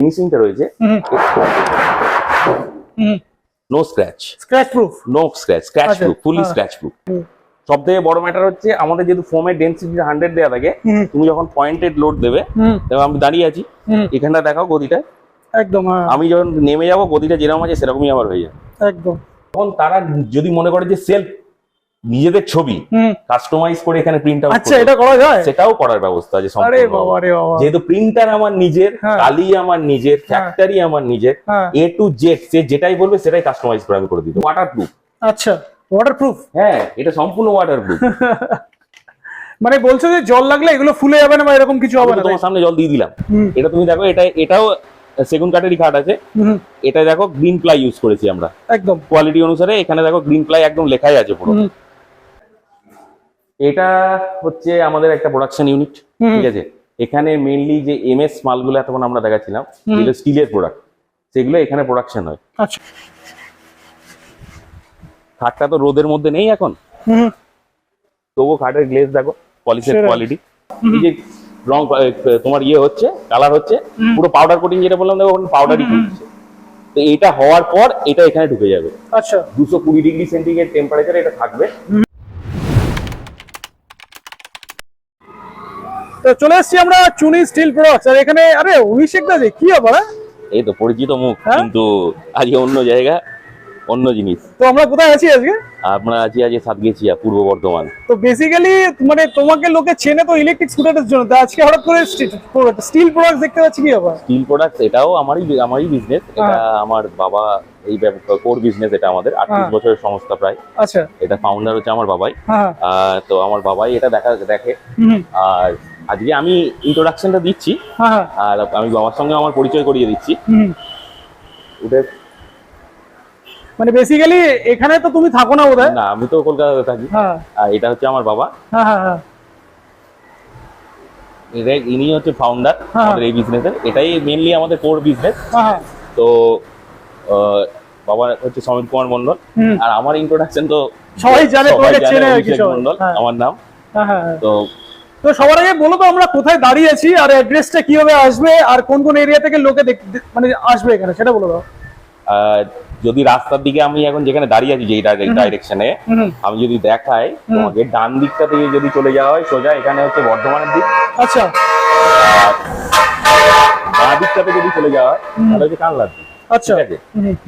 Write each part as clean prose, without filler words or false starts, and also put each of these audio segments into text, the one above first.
ফিনিশিংটা রয়েছে no scratch, scratch proof, no scratch, scratch proof, fully scratch proof. সব থেকে বড় ম্যাটার হচ্ছে আমাদের যেহেতু ফোমের ডেন্সিটি 100 দেওয়া থাকে, তুমি যখন পয়েন্টেড লোড দেবে, এবং আমি দাঁড়িয়ে আছি, এখানটা দেখাও গতিটা একদম, আমি যখন নেমে যাবো গতিটা যেরকম আছে সেরকমই আবার হয়ে যায় একদম। তখন তারা যদি মনে করে যে সেলফ নিজেদের ছবি কাস্টমাইজ করে এখানে প্রিন্ট আউট, আচ্ছা এটা করা যায়, সেটাও করার ব্যবস্থা আছে আরে সম্পূর্ণ। বাবা রে বাবা, যেহেতু প্রিন্টার আমার নিজের, কালি আমার নিজের, ফ্যাক্টরি আমার নিজের, এ টু জেড সে যেটাই বলবে সেটাই কাস্টমাইজ করে আমি করে দিই। ওয়াটারপ্রুফ। আচ্ছা ওয়াটারপ্রুফ, হ্যাঁ এটা সম্পূর্ণ ওয়াটারপ্রুফ। মানে বলছো যে জল লাগলে এগুলো ফুলে যাবে না বা এরকম কিছু হবে না? তোমার সামনে জল দিয়ে দিলাম, এটা তুমি দেখো, এটাও সেগুন কাঠেরই কাঠ আছে, এটা দেখো গ্রিন প্লাই ইউজ করেছি আমরা একদম কোয়ালিটি অনুসারে। এখানে দেখো গ্রিন প্লাই একদম লেখাই আছে পুরো। এটা হচ্ছে আমাদের একটা প্রোডাকশন ইউনিট, ঠিক আছে। এখানে মেইনলি যে এমএস মালগুলো এতক্ষণ আমরা দেখাচ্ছিলাম, যেগুলো স্টিলের প্রোডাক্ট, সেগুলো এখানে প্রোডাকশন হয়। আচ্ছা খাটটা তো রোদের মধ্যে নেই এখন, তবুও খাটের গ্লেজ দেখো, পলিশের কোয়ালিটি, এই যে রং তোমার ইয়ে হচ্ছে, কালার হচ্ছে, পুরো পাউডার কোটিং যেটা বললাম দেখো পাউডারই হচ্ছে। তো এটা হওয়ার পর এটা এখানে ঢুকে যাবে। আচ্ছা 220 ডিগ্রি সেন্টিগ্রেড টেম্পারেচারে এটা থাকবে। তো চলে এসেছি আমরা চুনি স্টিল প্রোডাক্টস, আর এখানে আরে অভিষেক দা যে কি ব্যাপার? এই তো পরিচিত মুখ, কিন্তু আজকে অন্য জায়গা, অন্য জিনিস। তো আমরা কোথায় আছি আজকে? আমরা আছি আজকে সাতগেছিয়া, পূর্ব বর্ধমান। তো বেসিক্যালি মানে তোমাকে লোকে চেনে তো ইলেকট্রিক স্কুটারের জন্য, তো আজকে হঠাৎ করে স্টিল প্রোডাক্টস দেখতে পাচ্ছি, কি ব্যাপার? স্টিল প্রোডাক্টস এটাও আমারই বিজনেস, এটা আমার বাবা, এই কোর বিজনেস এটা আমাদের 38 বছরের সংস্থা প্রায়। আচ্ছা এটা ফাউন্ডার হচ্ছে আমার বাবাই। তো আমার বাবাই এটা দেখে। আর আজকে আমি ইন্ট্রোডাকশনটা দিচ্ছি, আর আমি বাবার সঙ্গে আমার পরিচয় করিয়ে দিচ্ছি। মানে বেসিক্যালি এখানে তো তুমি থাকো না বোধহয়? না, আমি তো কলকাতাতে থাকি। আর এটা হচ্ছে আমার বাবা, ইনি হচ্ছে ফাউন্ডার আমাদের এই বিজনেসের। এটাই মেইনলি আমাদের কোর বিজনেস। তো বাবা হচ্ছে সমীর কুমার মন্ডল, আর আমার ইন্ট্রোডাকশন তো সবাই জানে, তোমাকে চেনে আর কি, মন্ডল আমার নাম। তো তো সবার আগে বলো তো আমরা কোথায় দাঁড়িয়ে আছি, আর অ্যাড্রেসটা কিভাবে আসবে, আর কোন কোন এরিয়া থেকে লোকে মানে আসবে এখানে, সেটা বলে দাও। যদি রাস্তার দিকে আমি এখন যেখানে দাঁড়িয়ে আছি, যেই ডাইরেকশনে আমি যদি দেখাই তোমাকে, ডান দিকটা থেকে যদি চলে যাওয়া হয় সোজা, এখানে হচ্ছে বর্ধমানের দিক। আচ্ছা বাঁ দিকটাতে যদি চলে যাওয়া হয় তাহলে হচ্ছে কানলার দিক। আচ্ছা ঠিক আছে,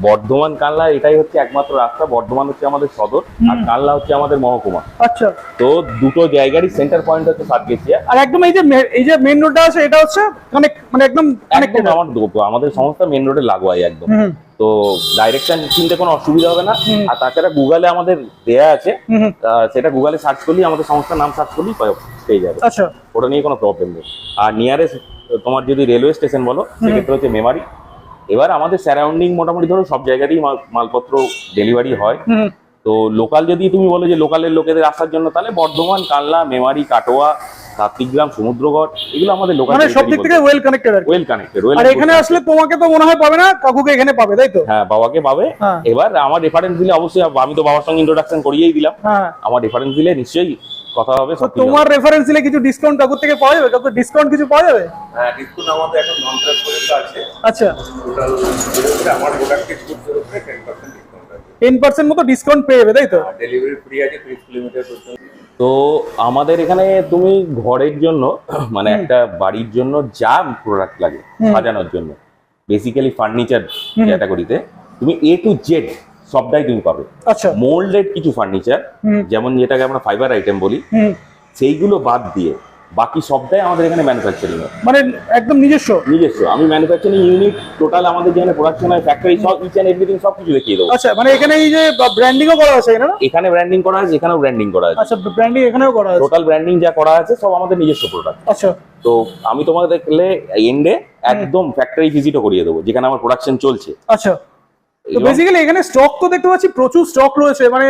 বর্ধমান কানলা এটাই হচ্ছে একমাত্র রাস্তা। বর্ধমান হচ্ছে আমাদের সদর, আর কানলা হচ্ছে আমাদের মহকুমা। আচ্ছা, তো দুটো জায়গারই সেন্টার পয়েন্ট হচ্ছে সাতগেছিয়া। আর একদম এই যে মেইন রোডটা আছে, এটা হচ্ছে মানে একদম আমাদের সংস্থা মেইন রোডে লাগোয়াই একদম। তো ডাইরেকশন চিনতে কোনো অসুবিধা হবে না। আর তাছাড়া গুগলে আমাদের দেয়া আছে, সেটা গুগলে সার্চ করলেই, আমাদের সংস্থার নাম সার্চ করলেই পেয়ে যাবে। আচ্ছা, ওটা নিয়ে কোনো প্রবলেম নেই। আর নিয়ারেস্ট তোমার যদি রেলওয়ে স্টেশন বলো, সেক্ষেত্রে হচ্ছে মেমারি। এবার আমাদের সারাউন্ডিং মোটামুটি ধরো সব জায়গাতেই মালপত্র ডেলিভারি হয়। তো লোকাল যদি তুমি বলো যে লোকালের লোকেদের আসার জন্য, তাহলে বর্ধমান, কানলা, মেমারি, কাটোয়া, সাত্বিগ্রাম, সমুদ্রগড়, এগুলো আমাদের লোকাল, মানে সব দিক থেকে ওয়েল কানেক্টেড। আর এখানে আসলে তোমাকে তো মনে হয় পাবে না, কাকুকে এখানে পাবে, তাই তো? হ্যাঁ, বাবাকে পাবে। এবার আমার রেফারেন্স দিলে অবশ্যই, আমি তো বাবার সঙ্গে ইন্ট্রোডাকশন করিয়েই দিলাম, আমার রেফারেন্স দিলে নিশ্চয়ই কথা হবে। তোমার রেফারেন্স দিলে কিছু ডিসকাউন্ট কাকুর থেকে পাওয়া যাবে? কাকুর ডিসকাউন্ট কিছু পাওয়া যাবে? হ্যাঁ, ডিসকাউন্ট আমাদের এখন নন ট্রাক পর্যন্ত আছে। আচ্ছা, টোটাল আমার প্রোডাক্টের গুডসের উপরে 10% ডিসকাউন্ট আছে। 10% মতো ডিসকাউন্ট পেয়ে যাবে, তাই তো? ডেলিভারি ফ্রি আছে 30 কিলোমিটার পর্যন্ত। তো আমাদের এখানে তুমি ঘরের জন্য, মানে একটা বাড়ির জন্য যা প্রোডাক্ট লাগে সাজানোর জন্য, বেসিক্যালি ফার্নিচার ক্যাটাগরিতে তুমি A to Z সবটাই তুমি পাবে। আচ্ছা, মোল্ডেড কিছু ফার্নিচার, যেমন যেটাকে আমরা ফাইবার আইটেম বলি, সেইগুলো বাদ দিয়ে বাকি সবটাই আমাদের এখানে ম্যানুফ্যাকচারিং হয়, মানে একদম নিজস্ব। আমি ম্যানুফ্যাকচারিং ইউনিট টোটাল আমাদের যেখানে প্রোডাকশন হয়, ফ্যাক্টরি, সব ইচ এন্ড এভরিথিং সব কিছু দেখিয়ে দেবো। আচ্ছা, মানে এখানে এই যে ব্র্যান্ডিংও করা আছে না? এখানে ব্র্যান্ডিং করা আছে, এখানেও ব্র্যান্ডিং করা আছে। আচ্ছা, ব্র্যান্ডিং এখানেও করা আছে। টোটাল ব্র্যান্ডিং যা করা আছে সব আমাদের নিজস্ব প্রোডাক্ট। আচ্ছা, তো আমি তোমাকে দেখলে এন্ডে একদম ফ্যাক্টরি ভিজিটও করিয়ে দেবো, যেখানে আমার প্রোডাকশন চলছে। আচ্ছা, তো বেসিক্যালি এখানে স্টক তো দেখতে পাচ্ছি প্রচুর স্টক A মানে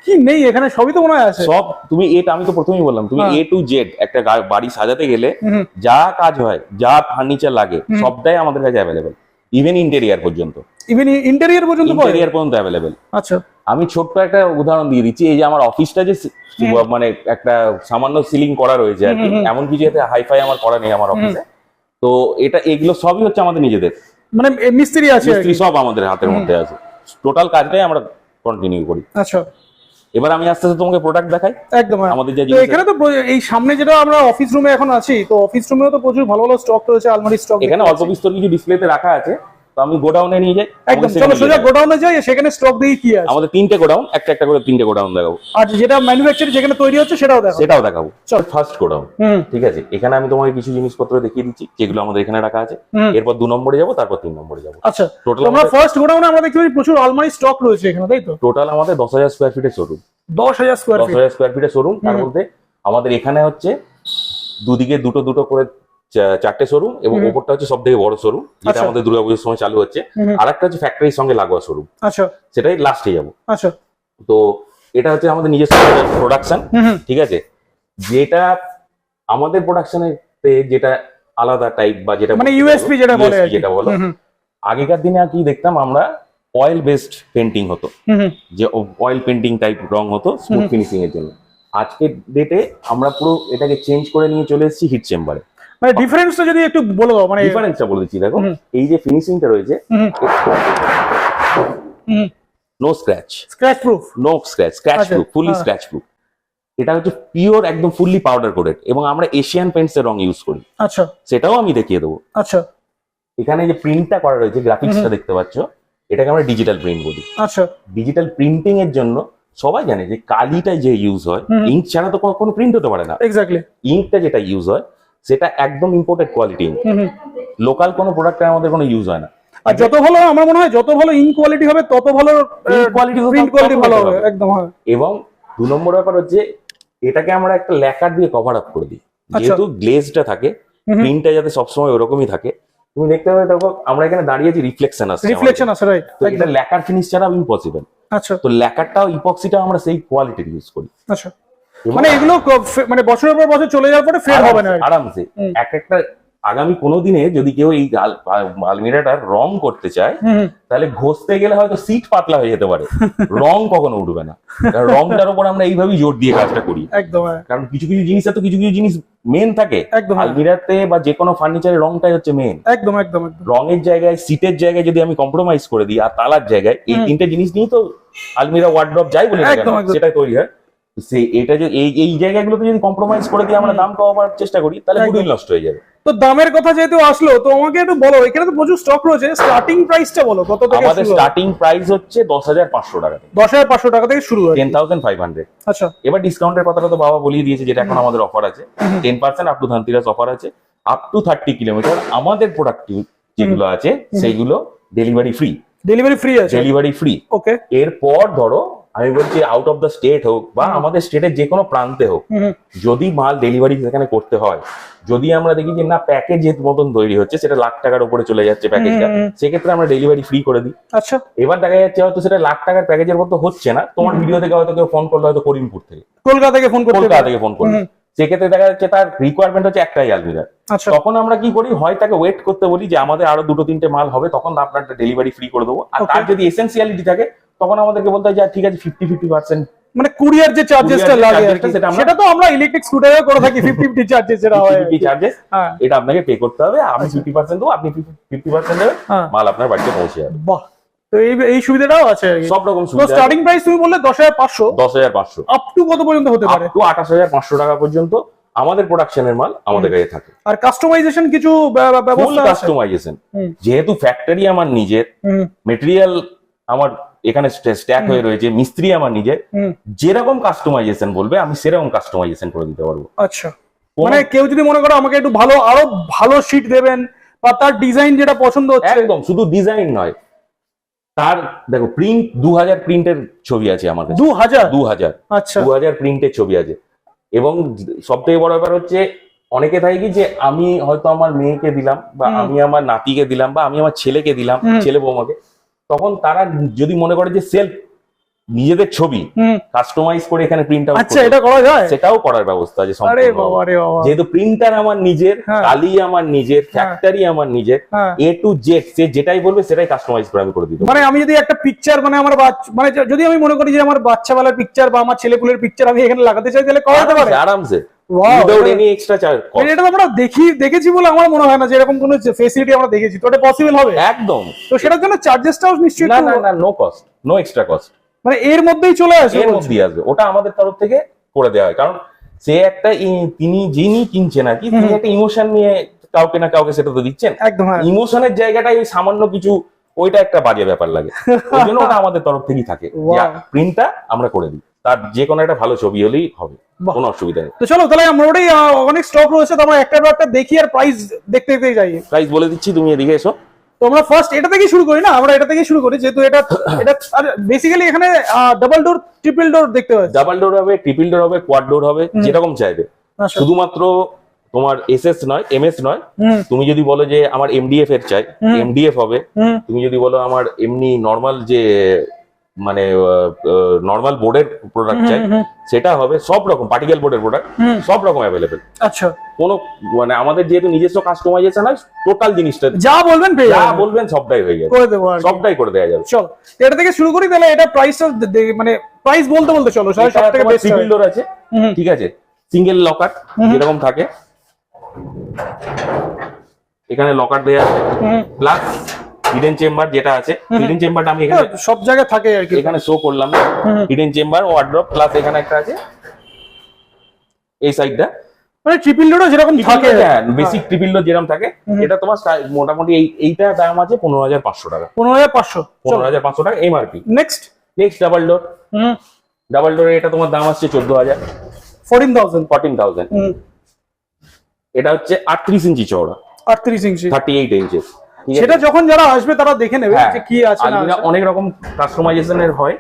কি নেই এখানে, সবই তো মনে হয় আছে সব। তুমি আমি তো প্রথমেই বললাম, তুমি A to Z একটা বাড়ি সাজাতে গেলে যা কাজ হয়, যা ফার্নিচার লাগে, সবটাই আমাদের কাছে অ্যাভেলেবেল। ইভেন ইন্টেরিয়ার পর্যন্ত অ্যাভেলেবেল। আচ্ছা, আমি ছোট্ট একটা উদাহরণ দিয়ে দিচ্ছি। এই যে আমার অফিসটা যে মানে একটা সামান্য সিলিং করা রয়েছে আর কি, এমন কিছু হাইফাই আমার করা নেই আমার অফিসে। তো এগুলো সবই হচ্ছে আমাদের নিজেদের, মানে মিস্ত্রি আছে আর মিস্ত্রি কি। সব আমাদের হাতের মধ্যে আছে, টোটাল কাজটাই আমরা কন্টিনিউ করি। আচ্ছা, এবার আমি আস্তে আস্তে তোমাকে প্রোডাক্ট দেখাই একদম হ্যাঁ। আমাদের যে তো জিনিস এখানে তো এই সামনে যেটা আমরা অফিস রুমে এখন আছি, তো অফিস রুমেও তো প্রচুর ভালো ভালো স্টক রয়েছে, আলমারি স্টক। এখানে অল্প বিস্তর কিছু ডিসপ্লেতে রাখা আছে, তো আমি গোডাউনে নিয়ে যাই। একদম, আমাদের চলো সেখানে সোজা নিয়ে যাই। গোডাউনে যাই, সেখানে স্টক দিয়ে কি আছে। আমাদের 3টে গোডাউন, একটা একটা করে 3টে গোডাউন দেখাবো, আর যেটা ম্যানুফ্যাকচার যেখানে তৈরি হচ্ছে সেটাও দেখো। সেটাও দেখাবো। চল। ফার্স্ট গোডাউন, হুম ঠিক আছে, এখানে আমি তোমাকে কিছু জিনিসপত্র দেখিয়ে দিচ্ছি যেগুলো আমাদের এখানে রাখা আছে। হুম। এরপর 2 নম্বরে যাবো, তারপর 3 নম্বরে যাবো। আচ্ছা, টোটাল তো আমরা ফার্স্ট গোডাউনে আমরা দেখতে পাচ্ছি প্রচুর আলমারি স্টক রয়েছে এখানে, তাই তো? টোটাল আমাদের 10,000 স্কোয়ার ফিটের শোরুম। 10,000 square feet. 10,000 স্কোয়ার ফিটের শোরুম, তার মধ্যে আমাদের এখানে হচ্ছে দুদিকে দুটো দুটো করে 4টে শোরুম, এবং ওপরটা হচ্ছে সব থেকে বড় শোরুম, যেটা আচ্ছা। আমাদের দুর্গাপুজোর সময় চালু হচ্ছে। হুম। আর একটা হচ্ছে ফ্যাক্টরির সঙ্গে লাগোয়া শোরুম, আচ্ছা সেটাই লাস্টে যাবো। আচ্ছা। তো এটা হচ্ছে আমাদের নিজস্ব প্রোডাকশন, হুম। ঠিক আছে, যেটা আমাদের প্রোডাকশনের যেটা আলাদা টাইপ, বা যেটা মানে বলতে ইউএসপি পারো, যেটা বলে আর USP কি। যেটা বলো। হুম, আগেকার দিনে আর কি দেখতাম আমরা, অয়েল বেসড পেন্টিং হতো, হুম, যে অয়েল পেন্টিং টাইপ রং হতো স্মুথ ফিনিশিং এর জন্য। আজকের ডেটে আমরা পুরো এটাকে চেঞ্জ করে নিয়ে চলে এসেছি হিট চেম্বারে। মানে ডিফারেন্সটা যদি একটু বলে দাও, মানে ডিফারেন্সটা বলে দিচ্ছি, দেখো হুম। এই যে ফিনিশিংটা রয়েছে, no scratch, scratch proof. No scratch, scratch আচ্ছা, প্রুফ, ফুলি হ্যাঁ। Scratch proof. এটা হচ্ছে পিওর একদম ফুললি পাউডার কোটেড, এবং আমরা এশিয়ান পেন্টস এর রং ইউজ করি, আচ্ছা সেটাও আমি দেখিয়ে দেবো। আচ্ছা এখানে যে প্রিন্টটা করা রয়েছে, গ্রাফিক্সটা দেখতে পাচ্ছ, এটাকে আমরা ডিজিটাল প্রিন্ট বলি। আচ্ছা। ডিজিটাল প্রিন্টিং এর জন্য সবাই জানে যে কালিটা যে ইউজ হয়, হুম। ইঙ্ক ছাড়া তো কোনো প্রিন্ট হতে পারে না। এক্স্যাক্টলি। ইঙ্কটা যেটা ইউজ হয় সেটা একদম ইম্পোর্টেড কোয়ালিটি ইঙ্ক, হুম। লোকাল কোনো প্রোডাক্টে আমাদের কোনো ইউজ হয় না। আর যত ভালো, আমার মনে হয় যত ভালো ইঙ্ক কোয়ালিটি হবে তত ভালো Ink quality তো প্রিন্ট তত কোয়ালিটি ভালো better হবে, হবে। একদম হ্যাঁ। এবং 2 নম্বর ব্যাপার হচ্ছে এটাকে আমরা একটা ল্যাকার দিয়ে কভার আপ করে দিই, আচ্ছা। যেহেতু গ্লেজটা থাকে, হুম। প্রিন্টটা যাতে সবসময় ওরকমই থাকে। তুমি দেখতে পাবে, দেখো আমরা এখানে দাঁড়িয়েছি, রিফ্লেকশন আসছে, রিফ্লেকশন আছে, রাইট। তো এটা ল্যাকার ফিনিশ ছাড়া ইম্পসিবল। আচ্ছা তো ল্যাকারটাও ইপক্সিটাও আমরা সেই কোয়ালিটির ইউজ করি। আচ্ছা। মানে এগুলো মানে বছরের পর বছর চলে যাওয়ার পরে ফেড হবে না আর কি। আরামসে হুম। একটা আগামী কোনো দিনে যদি কেউ এই আলমিরাটার রং করতে চায়, হুম। তাহলে ঘষতে গেলে হয়তো সিট পাতলা হয়ে যেতে পারে, রং কখনো উঠবে না। কারণ রংটার উপর আমরা এইভাবেই জোর দিয়ে কাজটা করি, একদম হ্যাঁ। কারণ কিছু কিছু জিনিস তো কিছু কিছু জিনিস মেন থাকে। একদম। আলমিরাতে বা যে কোনো ফার্নিচারের রংটাই হচ্ছে মেন। একদম একদম একদম। রঙের জায়গায়, সিটের জায়গায় যদি আমি কম্প্রোমাইজ করে দিই, আর তালার জায়গায়, এই হুম। 3টে জিনিস নিয়েই তো আলমিরা ওয়ার্ড্রপ যাই বলি না কেন, একদম, একদম। সেটাই তৈরি হয়। এটা যদি এই জায়গাগুলোতে যদি কম্প্রোমাইজ করে দিয়ে আমরা দাম কমাবার চেষ্টা করি, তাহলে একদম। গুডউইল নষ্ট হয়ে যাবে। তো দামের কথা যেহেতু আসলো, তো আমাকে একটু বলো, এখানে তো প্রচুর স্টক রয়েছে, স্টার্টিং প্রাইসটা বলো কত থেকে আমাদের শুরু? স্টার্টিং প্রাইস হচ্ছে 10,500 টাকা থেকে, 10,500 টাকা থেকে শুরু হয়। 10,500। আচ্ছা এবার ডিসকাউন্টের কথাটা তো বাবা বলিয়ে দিয়েছে, যেটা এখন আমাদের অফার আছে 10% আপ টু ধনতেরাস অফার আছে, আপ টু 30 কিলোমিটার আমাদের প্রোডাক্ট যেগুলো আছে সেইগুলো ডেলিভারি ফ্রি। ডেলিভারি ফ্রি আছে? Delivery free. ওকে। এরপর ধরো আমি বলছি আউট অফ দ্য স্টেট হোক বা আমাদের স্টেটের যে কোনো প্রান্তে হোক, যদি মাল ডেলিভারি সেখানে করতে হয়, যদি আমরা দেখি যে না প্যাকেজের মতন তৈরি হচ্ছে, সেটা লাখ টাকার উপরে চলে যাচ্ছে প্যাকেজটা, সেক্ষেত্রে আমরা ডেলিভারি ফ্রি করে দিই। আচ্ছা। এবার দেখা যাচ্ছে হয়তো সেটা লাখ টাকার প্যাকেজের মতো হচ্ছে না, তোমার ভিডিও থেকে হয়তো কেউ ফোন করলো, হয়তো করিমপুর থেকে, কলকাতা থেকে ফোন করতে কলকাতা থেকে ফোন করলো, সেক্ষেত্রে দেখা যাচ্ছে তার রিকোয়ারমেন্ট হচ্ছে একটাই আলমিরা। আচ্ছা। তখন আমরা কি করি, হয় তাকে ওয়েট করতে বলি যে আমাদের আরো 2-3টে মাল হবে, তখন আপনার ডেলিভারি ফ্রি করে দেবো। আর তার যদি এসেন্সিয়ালিটি থাকে, তখন আমাদেরকে বলতে হয় যে ঠিক আছে 50-50%। মানে কুরিয়ার যে চার্জেসটা Courier যে লাগে আর charges কি, টা সেটা আমরা- সেটা তো আমরা ইলেকট্রিক স্কুটারে করে থাকি, 50-50 চার্জেস যেটা হয় আর কি। চার্জেস, হ্যাঁ। এটা আপনাকে পে করতে হবে। আমি 50% দেবো, আপনি 50% দেবেন, হ্যাঁ। মাল আপনার বাড়িতে পৌঁছে যাবে। বাহ, তো এই সুবিধাটাও আছে আর কি। সব রকম তো সুবিধা। স্টার্টিং প্রাইস তুমি বললে 10,500, 10,500 আপ টু কত পর্যন্ত হতে আপ পারে? টু 28,500 টাকা পর্যন্ত আমাদের প্রোডাকশনের মাল আমাদের কাছে থাকে। আর কাস্টমাইজেশন কিছু ফুল ব্যবস্থা আছে? কাস্টমাইজেশন, হুম। যেহেতু ফ্যাক্টরি আমার নিজের, হুম মেটেরিয়াল আমার এখানে স্ট্যাক হয়ে রয়েছে, মিস্ত্রি আমার নিজের, হুম। যেরকম কাস্টমাইজেশন বলবে আমি সেরকম কাস্টমাইজেশন করে দিতে পারবো। আচ্ছা, মানে কেউ যদি মনে করো আমাকে একটু ভালো, আরো ভালো শীট দেবেন, বা তার ডিজাইন যেটা পছন্দ হচ্ছে। একদম, শুধু ডিজাইন নয়, তার দেখো প্রিন্ট 2000 প্রিন্টের ছবি আছে আমার কাছে। 2000? 2000 আচ্ছা। 2000 প্রিন্টের ছবি আছে। এবং সব থেকে বড় ব্যাপার হচ্ছে, অনেকে থাকে কি যে আমি হয়তো আমার মেয়েকে দিলাম, বা আমি আমার নাতিকে দিলাম, বা আমি আমার ছেলেকে দিলাম, ছেলে বৌমাকে, তখন তারা যদি মনে করে যে সেলফ নিজেদের ছবি কাস্টমাইজ করে এখানে প্রিন্ট আউট, আচ্ছা, এটা করা যায়? সেটাও করার ব্যবস্থা আছে আরে সম্পূর্ণ। বাবা রে বাবা। যেহেতু প্রিন্টার আমার নিজের, হ্যাঁ। কালি আমার নিজের, ফ্যাক্টরি আমার নিজের, হ্যাঁ। A to Z সে যেটাই বলবে সেটাই কাস্টমাইজ করে আমি করে দিতে পারি। মানে আমি যদি একটা পিকচার, মানে আমার মানে যদি আমি মনে করি যে আমার বাচ্চাবেলার পিকচার বা আমার ছেলেপুলের পিকচার আমি এখানে লাগাতে চাই, তাহলে করা যেতে পারে? আরামসে। Wow, উইদাউট এটা- এনি এক্সট্রা চার্জ। মানে এটা তো আমরা দেখেছি বলে আমার মনে হয় না যে এরকম কোনো ফেসিলিটি আমরা দেখেছি, তো এটা পসিবল হবে? একদম। তো সেটার জন্য চার্জেসটাও নিশ্চয়ই না একটু- না না, no cost, no extra cost, মানে এর মধ্যেই চলে আসে এর মধ্যেই আসবে। ওটা আমাদের তরফ থেকে করে দেওয়া হয়, কারণ সে একটা তিনি যিনি কিনছেন আর কি, তিনি একটা ইমোশন নিয়ে কাউকে না কাউকে সেটা তো দিচ্ছেন। একদম, হ্যাঁ। ইমোশনের জায়গাটাই সামান্য কিছু, ওইটা একটা বাজে ব্যাপার লাগে। ওই জন্য ওটা আমাদের তরফ থেকেই থাকে, Wow. প্রিন্টটা আমরা করে দিই, তার যে কোনো একটা ভালো ছবি হলেই হবে, বাহ। কোনো অসুবিধা নেই। তো চলো তাহলে আমরা ওটাই অনেক স্টক রয়েছে, তো আমরা একটা দেখি আর প্রাইস দেখতে দেখতে যাই। প্রাইস বলে দিচ্ছি, তুমি এদিকে এসো। তো আমরা ফার্স্ট এটা থেকেই শুরু করি না, আমরা এটা থেকেই শুরু করি যেহেতু এটা এটা আর বেসিক্যালি এখানে ডাবল ডোর ট্রিপল ডোর দেখতে পাচ্ছি। ডাবল ডোর হবে, ট্রিপল ডোর হবে, কোয়াড ডোর হবে, যেরকম চাইবে। আচ্ছা। শুধুমাত্র তোমার এসএস নয়, এমএস নয়। হুম। তুমি যদি বলো যে আমার এমডিএফ এর চাই, এমডিএফ হবে। হুম। তুমি যদি বলো আমার এমনি নর্মাল যে মানে নর্মাল বোর্ডের প্রোডাক্ট চাই, সেটা হবে। সব রকম পার্টিকেল বোর্ডের প্রোডাক্ট সব রকম অ্যাভেলেবেল। আচ্ছা, কোনো মানে আমাদের যেহেতু নিজস্ব কাস্টমাইজেশন হয়, টোটাল জিনিসটা যা বলবেন পেয়ে যা যাবেন। বলবেন সবটাই হয়ে যাবে, করে দেবো আর কি। সবটাই করে দেওয়া যাবে। চলো এটা থেকে শুরু করি, তাহলে এটা প্রাইসটা মানে প্রাইস বলতে বলতে চলো সব থেকে বেস্ট ট্রিপল ডোর আছে, ঠিক আছে, সিঙ্গেল লকার যেরকম থাকে, এখানে লকার দেয়া আছে, প্লাস হিডেন চেম্বার যেটা আছে। হিডেন চেম্বারটা আমি এখানে সব জায়গায় থাকে আর কি। এখানে শো করলাম, হিডেন চেম্বার, ওয়ার্ড্রপ, প্লাস এখানে একটা আছে এই সাইডটা, মানে ট্রিপল ডোরও যেরকম থাকে। বেসিক ট্রিপল ডোর যেরকম থাকে। এটা তোমার মোটামুটি এইটা দাম আছে 15,500 টাকা, 15,500। 15,500 টাকা MRP. Next. Next double door, double ডোরে এটা তোমার দাম আসছে 14,000, 14,000। এটা হচ্ছে 38 ইঞ্চি চওড়া, 38 ইঞ্চি। 38 ইঞ্চেস। সেটা যখন যারা আসবে তারা দেখে নেবে হ্যাঁ, যে কি আছে না আলমিরা আছে। অনেক রকম কাস্টমাইজেশনের হয়,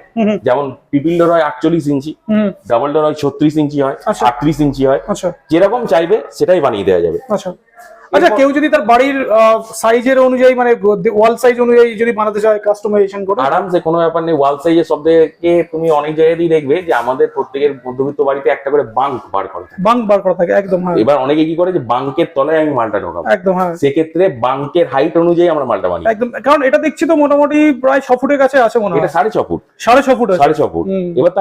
যেমন ট্রিপল ডোর হয় 48 ইঞ্চি, ডাবল ডোর হয় 36 ইঞ্চি হয়, আচ্ছা। 38 ইঞ্চি হয়। আচ্ছা যেরকম চাইবে সেটাই বানিয়ে দেওয়া যাবে। আচ্ছা আচ্ছা, কেউ যদি তার বাড়ির সাইজের অনুযায়ী মানে ওয়াল সাইজ অনুযায়ী যদি বানাতে চায় কাস্টমাইজেশন করে, আরামসে, কোনো ব্যাপার নেই। ওয়াল সাইজের সব থেকে তুমি অনেক জায়গাতেই দেখবে যে আমাদের প্রত্যেকের মধ্যবিত্ত বাড়িতে একটা করে বাঙ্ক বার করা থাকে। বাঙ্ক বার করা থাকে, একদম হ্যাঁ। এবার অনেকে কি করে যে বাঙ্কের তলায় আমি মালটা ঢোকাবো, একদম হ্যাঁ, সেক্ষেত্রে বাঙ্কের হাইট অনুযায়ী আমরা মালটা বানাই। একদম। কারণ এটা দেখছি তো মোটামুটি প্রায় 6 ফুটের কাছে আছে মনে হয়। এটা 6.5 ফুট, 6.5 ফুট আছে। 6.5 ফুট। এবার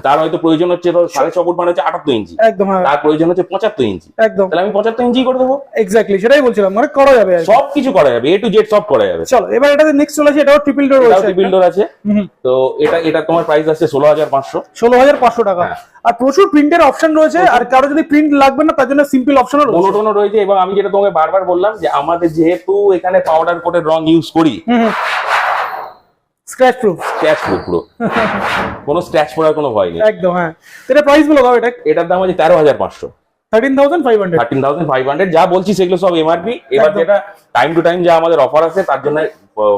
তার হয়তো প্রয়োজন হচ্ছে, ধর 6.5 ফুট মানে হচ্ছে 78 ইঞ্চি, একদম হ্যাঁ, তার প্রয়োজন হচ্ছে 75 ইঞ্চি, একদম তাহলে আমি 75 ইঞ্চি করে দেবো। এক্স্যাক্টলি সেটাই বলছিলাম, মানে করা যাবে আর কি। সবকিছু করা যাবে, এ টু জেড সব করা যাবে। চলো এবার এটা নেক্সট চলে আসে, এটাও ট্রিপল ডোর এটাও রয়েছে। ট্রিপল ডোর আছে। তো এটা তোমার প্রাইস আছে 16,500। 16,500 টাকা। হ্যাঁ। আর প্রচুর প্রিন্টের অপশন রয়েছে, আর কারো যদি প্রিন্ট লাগবে না তার জন্য সিম্পল অপশনও রয়েছে। মনোটোনও রয়েছে। এবং আমি যেটা তোমাকে বারবার বললাম যে আমাদের যেহেতু এখানে পাউডার কোটের রং ইউজ করি, স্ক্র্যাচ প্রুফ, স্ক্র্যাচ প্রুফ পুরো, কোনো স্ক্র্যাচ পড়ার কোনো ভয় নেই। একদম হ্যাঁ। এটা প্রাইস বলো দাও, এটা এটার দাম আছে 13,500, 13,500। 13,500। যা বলছি সেগুলো সব এমআরপি। এবার একদম। যেটা টাইম টু টাইম যা আমাদের অফার আছে, তার জন্য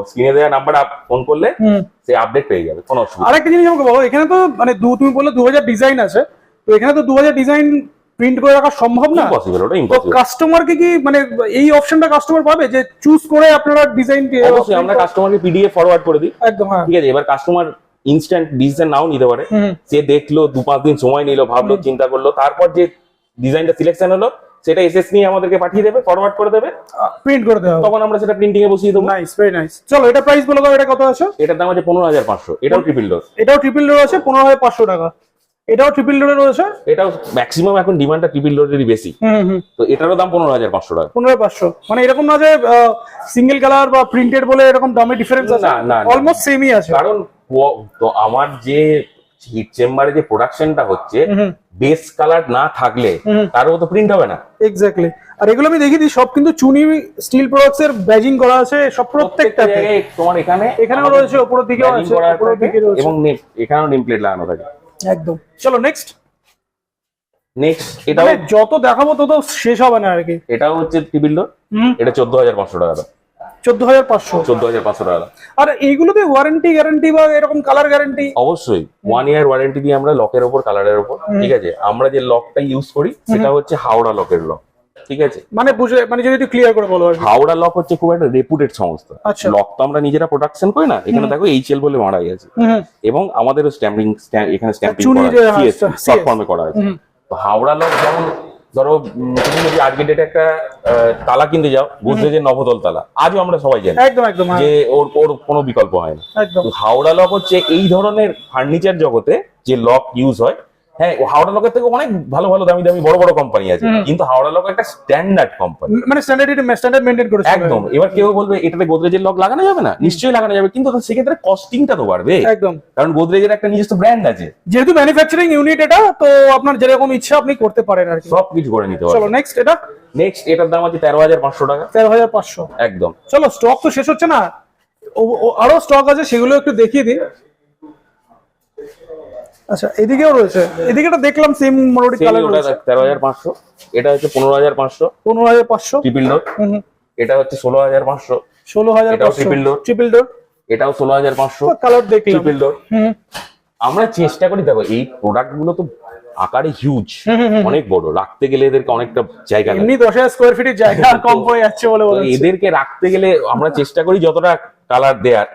স্ক্রিনে দেওয়া নাম্বার ফোন করলে সে আপডেট পেয়ে যাবে, কোনো অসুবিধা নেই। আরেকটা জিনিস আমাকে বলো, এখানে তো মানে তুমি বললে 2000 ডিজাইন আছে, তো এখানে তো 2000 ডিজাইন প্রিন্ট করে রাখা সম্ভব না। ইম্পসিবল, ওটা তো ইম্পসিবল। কাস্টমারকে কি মানে এই অপশনটা কাস্টমার পাবে যে চুজ করে আপনারা ডিজাইন অবশ্যই আমরা কাস্টমারকে পিডিএফ ফরওয়ার্ড করে দিই। একদম হ্যাঁ, ঠিক আছে, এবার কাস্টমার ইনস্ট্যান্ট ডিসিশন নাও নিতে পারে। সে দেখলো, 2-5 দিন সময় নিলো, ভাবলো, চিন্তা করলো, তারপর যে ডিজাইনটা সিলেকশন হলো সেটা এসএস নিয়ে আমাদেরকে পাঠিয়ে দেবে, ফরওয়ার্ড করে দেবে, প্রিন্ট করে দেওয়া হবে। তখন আমরা সেটা প্রিন্টিং এ বসিয়ে দেবো। Nice, very nice. চলো এটা প্রাইস বলে দাও, এটা কত আছে? এটার দাম আছে 15,500। এটাও ট্রিপল ডোর। এটাও ট্রিপল ডোর আছে, 15,500 টাকা। এটাও ট্রিপল ডোরে রয়েছে। এটাও ম্যাক্সিমাম এখন ডিমান্ডটা ট্রিপল ডোরেরই বেশি। তো এটারও দাম 15,500 টাকা। 15,500, মানে এরকম না যে সিঙ্গেল কালার বা প্রিন্টেড বলে এরকম দামে ডিফারেন্স আছে, না, না, না। অলমোস্ট সেমই আছে। কারণ তো আমার যে হিট চেম্বারে যে প্রোডাকশনটা হচ্ছে, বেস কালার না থাকলে তারও তো প্রিন্ট হবে না। এক্স্যাক্টলি। আর এগুলো আমি দেখি দিই সব কিন্তু চুনি স্টিল প্রোডাক্টস এর ব্যাজিং করা আছে সব, প্রত্যেকটা প্রত্যেকটাতে। জায়গায় তোমার এখানেও রয়েছে, উপরের দিকেও badging আছে, করা উপরের থাকে, দিকে রয়েছে। এবং এখানেও নেম প্লেট লাগানো থাকে। একদম। চলো নেক্সট। নেক্সট এটাও মানে যত দেখাবো তত শেষ হবে না আর কি। এটাও হচ্ছে ট্রিপল ডোর। এটা 14,500 টাকা দাম। 14,500। 14,500 টাকা দাম। আর এইগুলোতে ওয়ারেন্টি গ্যারান্টি বা এরকম কালার গ্যারান্টি? অবশ্যই 1 ইয়ার ওয়ারেন্টি দিয়ে আমরা লকের ওপর, কালারের ওপর। ঠিক আছে, আমরা যে লকটা ইউজ করি সেটা হচ্ছে হাওড়া লকের লক। ঠিক আছে, মানে বুঝে, মানে যদি একটু ক্লিয়ার করে বলো আর কি। হাওড়া লক হচ্ছে খুব একটা রেপুটেড সংস্থা। আচ্ছা। লক তো আমরা নিজেরা প্রোডাকশন করি না, এখানে দেখো এইচএল বলে মারা গেছে, এবং আমাদেরও স্ট্যাম্পিং, এখানে স্ট্যাম্পিং চুনি করা যে, আছে, হ্যাঁ, CS শর্ট ফর্মে করা আছে। তো হাওড়া লক যেমন ধরো তুমি যদি আজকে ডেটে একটা তালা কিনতে যাও, বুঝলে যে নবতল তালা, আজও আমরা সবাই জানি একদম একদম হ্যাঁ, যে ওর কোনো বিকল্প হয় না। একদম। তো হাওড়া লক হচ্ছে এই ধরনের ফার্নিচার জগতে যে লক ইউজ হয়, হ্যাঁ, হাওড়া লকের থেকে অনেক ভালো ভালো দামি দামি বড় বড় কোম্পানি আছে, কিন্তু হাওড়া লক একটা স্ট্যান্ডার্ড কোম্পানি। মানে স্ট্যান্ডার্ড মেনটেন করে চলে। একদম। এবার কেউ বলবে এটাতে গোদরেজের লক লাগানো যাবে না, নিশ্চয়ই লাগানো যাবে, কিন্তু সেক্ষেত্রে কস্টিংটা তো বাড়বে। একদম, কারণ গোদরেজের একটা নিজস্ব ব্র্যান্ড আছে, যেহেতু ম্যানুফ্যাকচারিং ইউনিট এটা, তো আপনার যেরকম ইচ্ছা আপনি করতে পারেন আর কি। সব কিছু করে নিতে চলো পারবে। নেক্সট, এটা নেক্সট, এটার দাম আছে 13,500 টাকা। 13,500। একদম। চলো, স্টক তো শেষ হচ্ছে না, আরো স্টক আছে, সেগুলো একটু দেখিয়ে দিন। আচ্ছা, এদিকেও রয়েছে, এদিকেটা দেখলাম সেম মোটামুটি কালার রয়েছে। 13,500। এটা হচ্ছে 15,500 15,500। ট্রিপল ডোর। এটা হচ্ছে 16,500। 16,500 এটাও triple door। ট্রিপল ডোর। এটাও 16,500 কালার দেখলাম। ট্রিপল ডোর। আমরা চেষ্টা করি, দেখো এই প্রোডাক্ট গুলো তো আকারে হিউজ, অনেক বড়, রাখতে গেলে এদেরকে অনেকটা জায়গা লাগে। এমনি 10,000 স্কোয়ার ফিটের জায়গা কম পড়ে যাচ্ছে বলে তো বলে এদেরকে রাখতে গেলে আমরা চেষ্টা করি যতটা কালার দেওয়ার।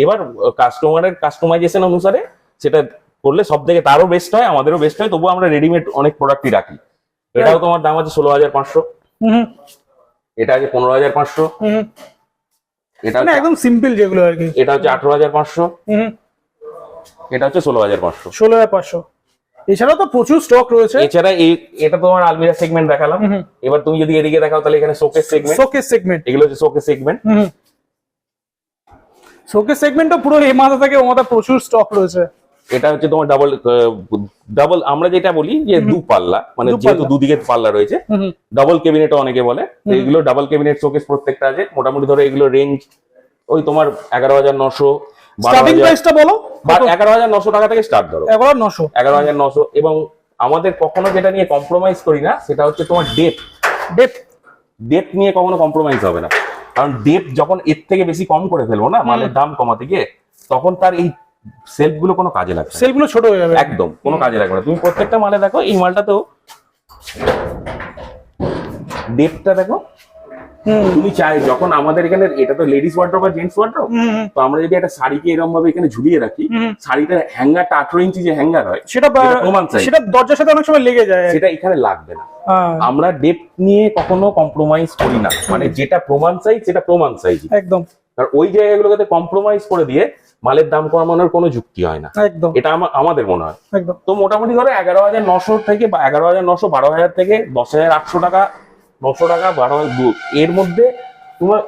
এবার কাস্টমারের কাস্টমাইজেশন অনুসারে সেটা করলে সব থেকে তারও বেস্ট হয়, আমাদেরও বেস্ট হয়, তবুও আমরা রেডিমেড অনেক প্রোডাক্টই রাখি। এটাও তোমার দাম আছে 16,500। এটা আছে 15,500। এটা মানে একদম সিম্পল যেগুলো আর কি। এটা হচ্ছে 18,500। এটা হচ্ছে 16,500। 16,500। এছাড়াও তো প্রচুর স্টক রয়েছে। এছাড়া এটা তোমার আলমিরা সেগমেন্ট দেখালাম। এবার তুমি যদি এদিকে দেখাও তাহলে এখানে শোকেস সেগমেন্ট। শোকেস সেগমেন্ট, এগুলো হচ্ছে শোকেস সেগমেন্ট। শোকেস সেগমেন্টও পুরো এই মাথা থেকে ও মাথা প্রচুর স্টক রয়েছে। এটা হচ্ছে তোমার ডাবল আমরা যেটা বলি যে দু পাল্লা, মানে যেহেতু দুদিকে পাল্লা রয়েছে, ডাবল ক্যাবিনেটও অনেকে বলে। তো এগুলো ডাবল ক্যাবিনেট শোকেস প্রত্যেকটা আছে। মোটামুটি ধরো এগুলো রেঞ্জ ওই তোমার 11,900, স্টার্টিং প্রাইসটা বলো। 11,900 টাকা থেকে স্টার্ট ধরো। 11,900। 11,900। এবং আমাদের কখনো যেটা নিয়ে কম্প্রোমাইজ করি না সেটা হচ্ছে তোমার ডেপ নিয়ে কখনো কম্প্রোমাইজ হবে না। কারণ ডেপ যখন এর থেকে বেশি কম করে ফেলবো না মালের দাম কমাতে গিয়ে, তখন তার এই সেলফ গুলো কোনো কাজে লাগবে না। সেল গুলো ছোট হয়ে যাবে, একদম কোনো কাজে লাগবে না। তুমি প্রত্যেকটা মালে দেখো, এই মালটাতেও ডেপটা দেখো। তুমি চাই যখন আমাদের এখানে, এটা তো লেডিস ওয়ার্ড্রোব আর জেন্টস ওয়ার্ড্রোব, তো আমরা যদি একটা শাড়িকে এরকম ভাবে এখানে ঝুলিয়ে রাখি, শাড়িটার হ্যাঙ্গারটা 18 ইঞ্চি যে হ্যাঙ্গার হয় সেটা প্রমাণ চাই, সেটা দরজার সাথে অনেক সময় লেগে যায়, সেটা এখানে লাগবে না। আমরা ডেপ নিয়ে কখনো কম্প্রোমাইজ করি না, মানে যেটা প্রমাণ চাই সেটা প্রমাণ চাই একদম। আর ওই জায়গাগুলোতে কম্প্রোমাইজ করে দিয়ে মালের দাম কমানোর কোনো যুক্তি হয় না, একদম। এটা আমাদের মনে হয়। একদম। তো মোটামুটি ধরো 11,900 থেকে বা 11,900, 12,000 থেকে 10,800 টাকা, 900 টাকা, 12,000, এর মধ্যে তোমার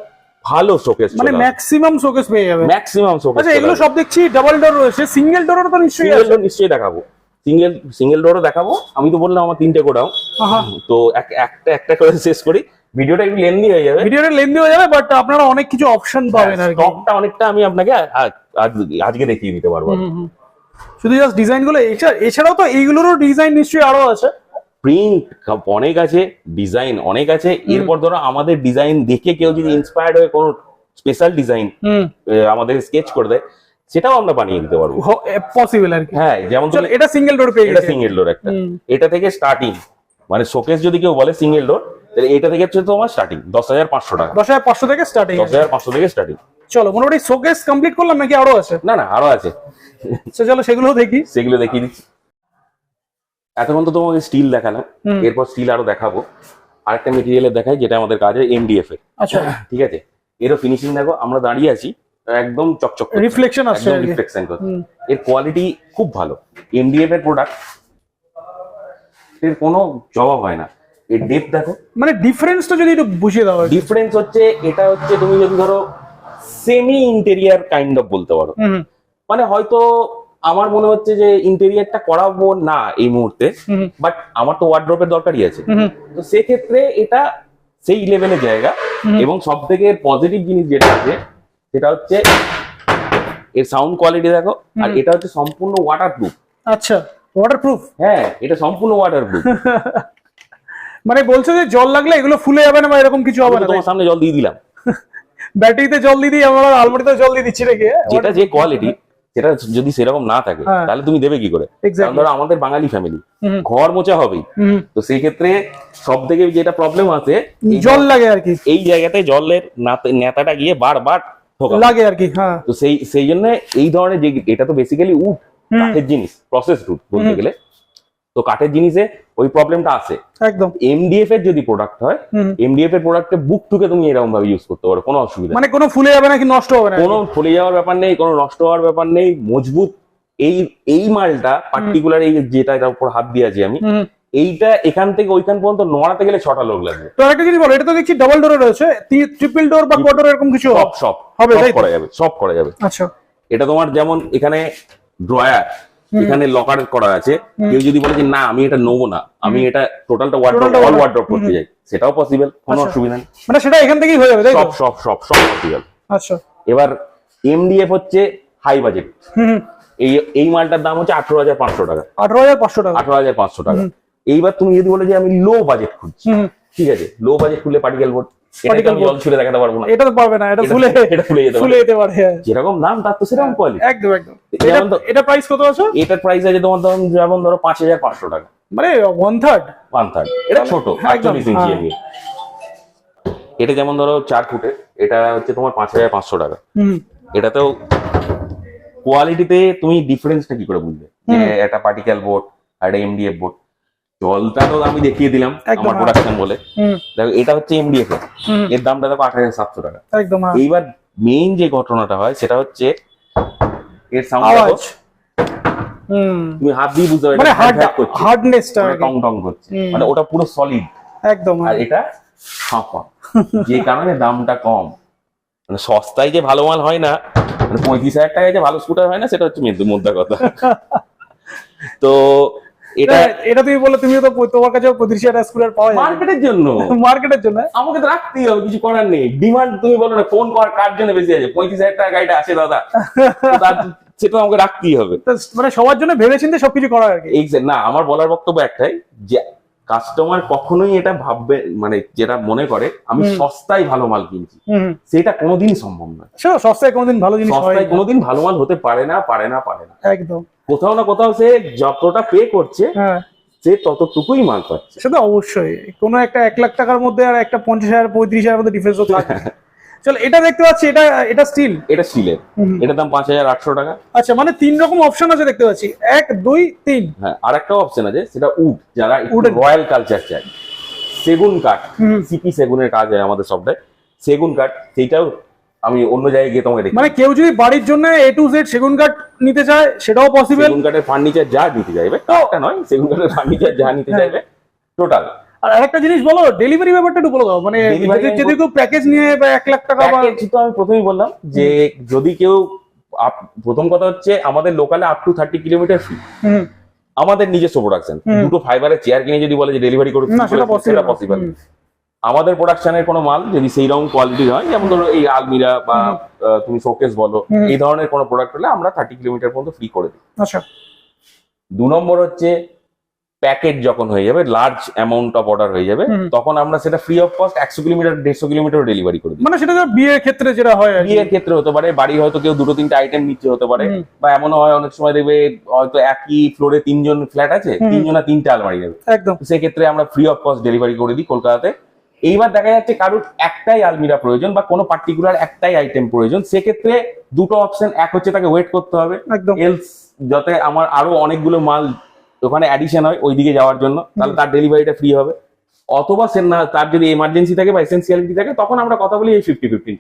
ভালো শোকেস, মানে ম্যাক্সিমাম শোকেস পেয়ে যাবে। Maximum showcase. আচ্ছা, এগুলো সব দেখছি ডাবল ডোর রয়েছে, সিঙ্গেল ডোরও তো নিশ্চয়ই আছে। নিশ্চয়ই দেখাবো, সিঙ্গেল ডোরও দেখাবো। আমি তো বললাম আমার 3টে গোডাউন, তো একটা করে শেষ করি, ভিডিওটা একটু লেন্দি হয়ে যাবে। ভিডিওটা লেন্দি হয়ে যাবে, বাট আপনারা অনেক কিছু অপশন পাবেন আর কি। স্টকটা অনেকটা আমি আপনাকে আজকে দেখিয়ে দিতে পারবো। শুধু জাস্ট ডিজাইন গুলো, এছাড়াও তো এইগুলোরও ডিজাইন নিশ্চয়ই আরো আছে। প্রিন্ট অনেক আছে, ডিজাইন অনেক আছে। এরপর ধরো আমাদের ডিজাইন দেখে কেউ যদি ইন্সপায়ার্ড হয়ে কোনো স্পেশাল ডিজাইন আমাদের স্কেচ করে দেয়, সেটাও আমরা বানিয়ে দিতে পারবো, পসিবল আর কি। হ্যাঁ, যেমন এটা সিঙ্গেল ডোর পেয়ে এটা গেছে। সিঙ্গেল ডোর একটা, এটা থেকে স্টার্টিং, মানে শোকেস যদি কেউ বলে সিঙ্গেল ডোর, তাহলে এটা থেকে হচ্ছে তোমার স্টার্টিং 10,500 টাকা। 10,500 থেকে স্টার্টিং। 10,500 থেকে স্টার্টিং। চলো, মোটামুটি শোকেস কমপ্লিট করলাম নাকি আরো আছে? না আরো আছে, চলো সেগুলো দেখি। সেগুলো দেখিয়ে দিচ্ছি। এতক্ষণ তো তোমাকে স্টিল দেখালাম, এরপর স্টিল আরো দেখাবো। আরেকটা মেটেরিয়ালের দেখাই যেটা আমাদের কাজে MDF এর। আচ্ছা, ঠিক আছে, এরও ফিনিশিং দেখো, আমরা দাঁড়িয়ে আছি একদম চকচক, রিফ্লেকশন আসছে, একদম রিফ্লেকশন করছে। এর কোয়ালিটি খুব ভালো, MDF এর প্রোডাক্ট, এর কোনো জবাব হয় না। এর ডেপথ দেখো, মানে ডিফারেন্সটা যদি একটু বুঝিয়ে দাও। ডিফারেন্স হচ্ছে, এটা হচ্ছে তুমি যদি ধরো সেমি ইন্টেরিয়ার কাইন্ড অফ বলতে পারো, মানে হয়তো আমার মনে হচ্ছে যে ইন্টেরিয়ারটা করাবো না এই মুহূর্তে, বাট আমার তো ওয়ার্ড্রোবের দরকারই আছে, তো সেক্ষেত্রে এটা সেই লেভেলের জায়গা। এবং সব থেকে পজিটিভ জিনিস যেটা আছে সেটা হচ্ছে এর সাউন্ড কোয়ালিটি দেখো, আর এটা হচ্ছে সম্পূর্ণ ওয়াটারপ্রুফ। আচ্ছা, ওয়াটারপ্রুফ। হ্যাঁ, এটা সম্পূর্ণ ওয়াটারপ্রুফ। মানে বলছো যে জল লাগলে এগুলো ফুলে যাবে না বা এরকম কিছু হবে না? তোমার সামনে জল দিয়ে দিলাম, ব্যাটারিতে জল দিয়ে দিই, আমরা আলমারিতে জল দিয়ে দিচ্ছি নাকি? যেটা যে কোয়ালিটি, সেটা যদি সেরকম না থাকে তাহলে তুমি দেবে কি করে? কারণ ধরো আমাদের বাঙালি ফ্যামিলি, ঘর মোছা হবেই, তো সেই ক্ষেত্রে সব থেকে যেটা প্রবলেম আছে, জল লাগে আর কি, এই জায়গাতে জলের নেতাটা গিয়ে বারবার লাগে আর কি। হ্যাঁ, তো সেই জন্য এই ধরনের যে, এটা তো বেসিক্যালি উড, কাঠের জিনিস, প্রসেস উড বলতে গেলে, তো কাঠের জিনিসে ওই প্রবলেমটা আসে। একদম। MDF এর যদি প্রোডাক্ট হয়, MDF এর প্রোডাক্টে বুক টুকে তুমি এরকম ভাবে ইউজ করতে পারো, কোনো অসুবিধা, মানে কোনো ফুলে যাবে না কি নষ্ট হবে না? কোনো ফুলে যাওয়ার ব্যাপার নেই, কোনো নষ্ট হওয়ার ব্যাপার নেই, মজবুত এই এই মালটা পার্টিকুলার এই যেটার উপর হাত দিয়ে আছি আমি, হুম। এইটা এখান থেকে ওইখান পর্যন্ত নড়াতে গেলে 6টা লোক লাগবে। তো একটা জিনিস বলো, এটা তো দেখছি ডাবল ডোরে রয়েছে, ট্রিপল ডোর বা কোয়াড্রোর এরকম কিছু সব সব হবে, সব তাই তো? করা যাবে, সব করা যাবে। আচ্ছা। এটা তোমার যেমন এখানে ড্রয়ার, এখানে লকার করা আছে, কেউ যদি বলে যে না আমি এটা নেবো না, আমি এটা টোটালটা অল ওয়ার্ড্রপ করতে চাই, সেটাও পসিবল, কোনো আচ্ছা। অসুবিধা নেই। মানে সেটা এখান থেকেই হয়ে যাবে, তাই তো? সব সব সব সব পসিবল। আচ্ছা। এবার এমডিএফ হচ্ছে হাই বাজেট, হুম। এই এই মালটার দাম হচ্ছে 18,500 টাকা, 18,500 টাকা। 18,500 টাকা। এইবার তুমি যদি বলে যে আমি লো বাজেট খুঁজছি, হুম। ঠিক আছে, লো বাজেট খুললে পার্টিকেল বোর্ড, এটা Particle আমি board। জল ছুড়ে দেখাতে পারবো না, এটা তো পারবে না, এটা ফুলে এটা ফুলে যেতে ফুলে পারে, যেতে পারে, হ্যাঁ। যেরকম দাম তার তো সেরকম কোয়ালিটি। একদম একদম। যেমন এটা প্রাইস কত আছে? এটার প্রাইস আছে তোমার ধরুন যেমন ধরো 5,500 টাকা, মানে 1/3। 1/3। এটা ছোট, একদম, 48 ইঞ্চি হ্যাঁ। এগিয়ে। এটা যেমন ধরো 4 ফুটের, এটা হচ্ছে তোমার 5,500 টাকা। হুম। এটাতেও কোয়ালিটিতে তুমি ডিফারেন্সটা কি করে বুঝবে যে একটা পার্টিকেল বোর্ড আর একটা এমডিএফ বোর্ড? জলটা তো আমি দেখিয়ে দিলাম একদম, আমার হ্যাঁ। প্রোডাকশন বলে। হুম। দেখো এটা হচ্ছে এমডিএফ, হুম। এর দামটা দেখো 8,700 টাকা। একদম, হ্যাঁ। এইবার মেইন যে ঘটনাটা হয় সেটা হচ্ছে এর সাউন্ড। আওয়াজ। হুম। তুমি হাত দিয়ে বুঝতে পারবে মানে এটা করছে, হার্ডনেসটা ওটা টং টং করছে, মানে ওটা পুরো সলিড। একদম, আর হ্যাঁ। এটা ফাঁপা, যে কারণে দামটা কম। মানে সস্তায় যে ভালো মাল হয় না, মানে 35,000 টাকায় যে ভালো স্কুটার হয় না, সেটা হচ্ছে মোদ্দা কথা। তো এটা এটা তুমি বলে, তুমি তো তোমার কাছে 35,000 টাকা স্কুটার পাওয়া যায় মার্কেটের জন্য, মার্কেটের জন্য। আমাকে তো রাখতেই হবে, কিছু করার নেই। ডিমান্ড তুমি বলো না কোন কার জন্য বেশি আছে, 35,000 টাকা গাড়িটা আছে দাদা, তো সেটা আমাকে রাখতেই হবে। তো মানে সবার জন্য ভেবেচিন্তে সবকিছু করা আর কি। না, আমার বলার বক্তব্য একটাই যে কাস্টমার কখনোই এটা ভাববে, মানে যেটা মনে করে আমি সস্তায় ভালো মাল কিনছি, হুম। সেটা কোনোদিন সম্ভব নয়। সেটা সস্তায় কোনোদিন ভালো জিনিস হয় সস্তায় না। কোনোদিন ভালো মাল হতে পারে না, পারে না, পারে না। একদম, কোথাও না কোথাও সে যতটা পে করছে হ্যাঁ। সে ততটুকুই মাল পাচ্ছে। সেটা অবশ্যই, কোনো একটা 1 লাখ টাকার মধ্যে আর একটা 50,000 35,000 মধ্যে ডিফারেন্স থাকে। চলো, এটা দেখতে পাচ্ছি, এটা স্টিল। এটা স্টিলের, এটার দাম 5,800 টাকা। আচ্ছা, মানে 3 রকম অপশন আছে দেখতে পাচ্ছি, 1 2 3। হ্যাঁ, আর একটা অপশন আছে, সেটা উড, যারা Wooden। রয়্যাল কালচার চায়, সেগুন কাঠ, সিপি সেগুনের কাজ হয় আমাদের সবটাই, সেগুন কাঠ, সেইটাও আমি অন্য জায়গায় গিয়ে তোমাকে দেখি। মানে কেউ যদি বাড়ির জন্য A to Z সেগুন কাঠ নিতে চায় সেটাও পসিবল। সেগুন কাঠের ফার্নিচার যা নিতে চাইবে, কাঠটা নয়, সেগুন কাঠের ফার্নিচার যা নিতে চাইবে টোটাল। আর আরেকটা জিনিস বলো, ডেলিভারি ব্যাপারটা একটু বলে দাও, মানে Delivery যদি কেউ প্যাকেজ নিয়ে বা 1 লাখ টাকা বা প্যাকেজ তো আমি প্রথমেই বললাম যে যদি কেউ প্রথম কথা হচ্ছে আমাদের লোকালে আপ টু 30 কিলোমিটার ফ্রি, হুম, আমাদের নিজস্ব প্রোডাকশন। দুটো ফাইবারের চেয়ার কিনে যদি বলে যে ডেলিভারি করুন, না, সেটা possible না। পসিবল। আমাদের প্রোডাকশনের কোনো মাল যদি সেই রকম কোয়ালিটির হয়, যেমন ধরো এই আলমিরা বা তুমি শোকেস বলো, এই ধরনের কোনো প্রোডাক্ট হলে আমরা 30 কিলোমিটার পর্যন্ত ফ্রি করে দিই। আচ্ছা। 2 নম্বর হচ্ছে প্যাকেট যখন হয়ে যাবে, লার্জ অ্যামাউন্ট অফ অর্ডার হয়ে যাবে, তখন আমরা সেটা free of cost 100 kilometre 150 kilometre delivery করে দিই। মানে সেটা বিয়ের ক্ষেত্রে যেটা হয় আর কি। বিয়ের ক্ষেত্রে হতে পারে, বাড়ি হয়তো কেউ 2-3টে আইটেম নিচ্ছে হতে পারে, বা এমনও হয় অনেক সময় দেখবে হয়তো একই ফ্লোরে 3 জন ফ্ল্যাট আছে, 3 জনা 3টে আলমারি নেবে, একদম। সেক্ষেত্রে আমরা ফ্রি অফ কস্ট ডেলিভারি করে দিই কলকাতাতে। এইবার দেখা যাচ্ছে কারোর একটাই আলমিরা প্রয়োজন বা কোনো পার্টিকুলার একটাই আইটেম প্রয়োজন, সেক্ষেত্রে দুটো অপশন, এক হচ্ছে তাকে ওয়েট করতে হবে, একদম। এলস যাতে আমার আরো অনেকগুলো মাল ওখানে অ্যাডিশন হয় ওইদিকে যাওয়ার জন্য, তাহলে তার ডেলিভারিটা ফ্রি হবে। অথবা সে না, তার যদি এমার্জেন্সি থাকে বা এসেন্সিয়ালিটি থাকে, তখন আমরা কথা বলি এই 50-50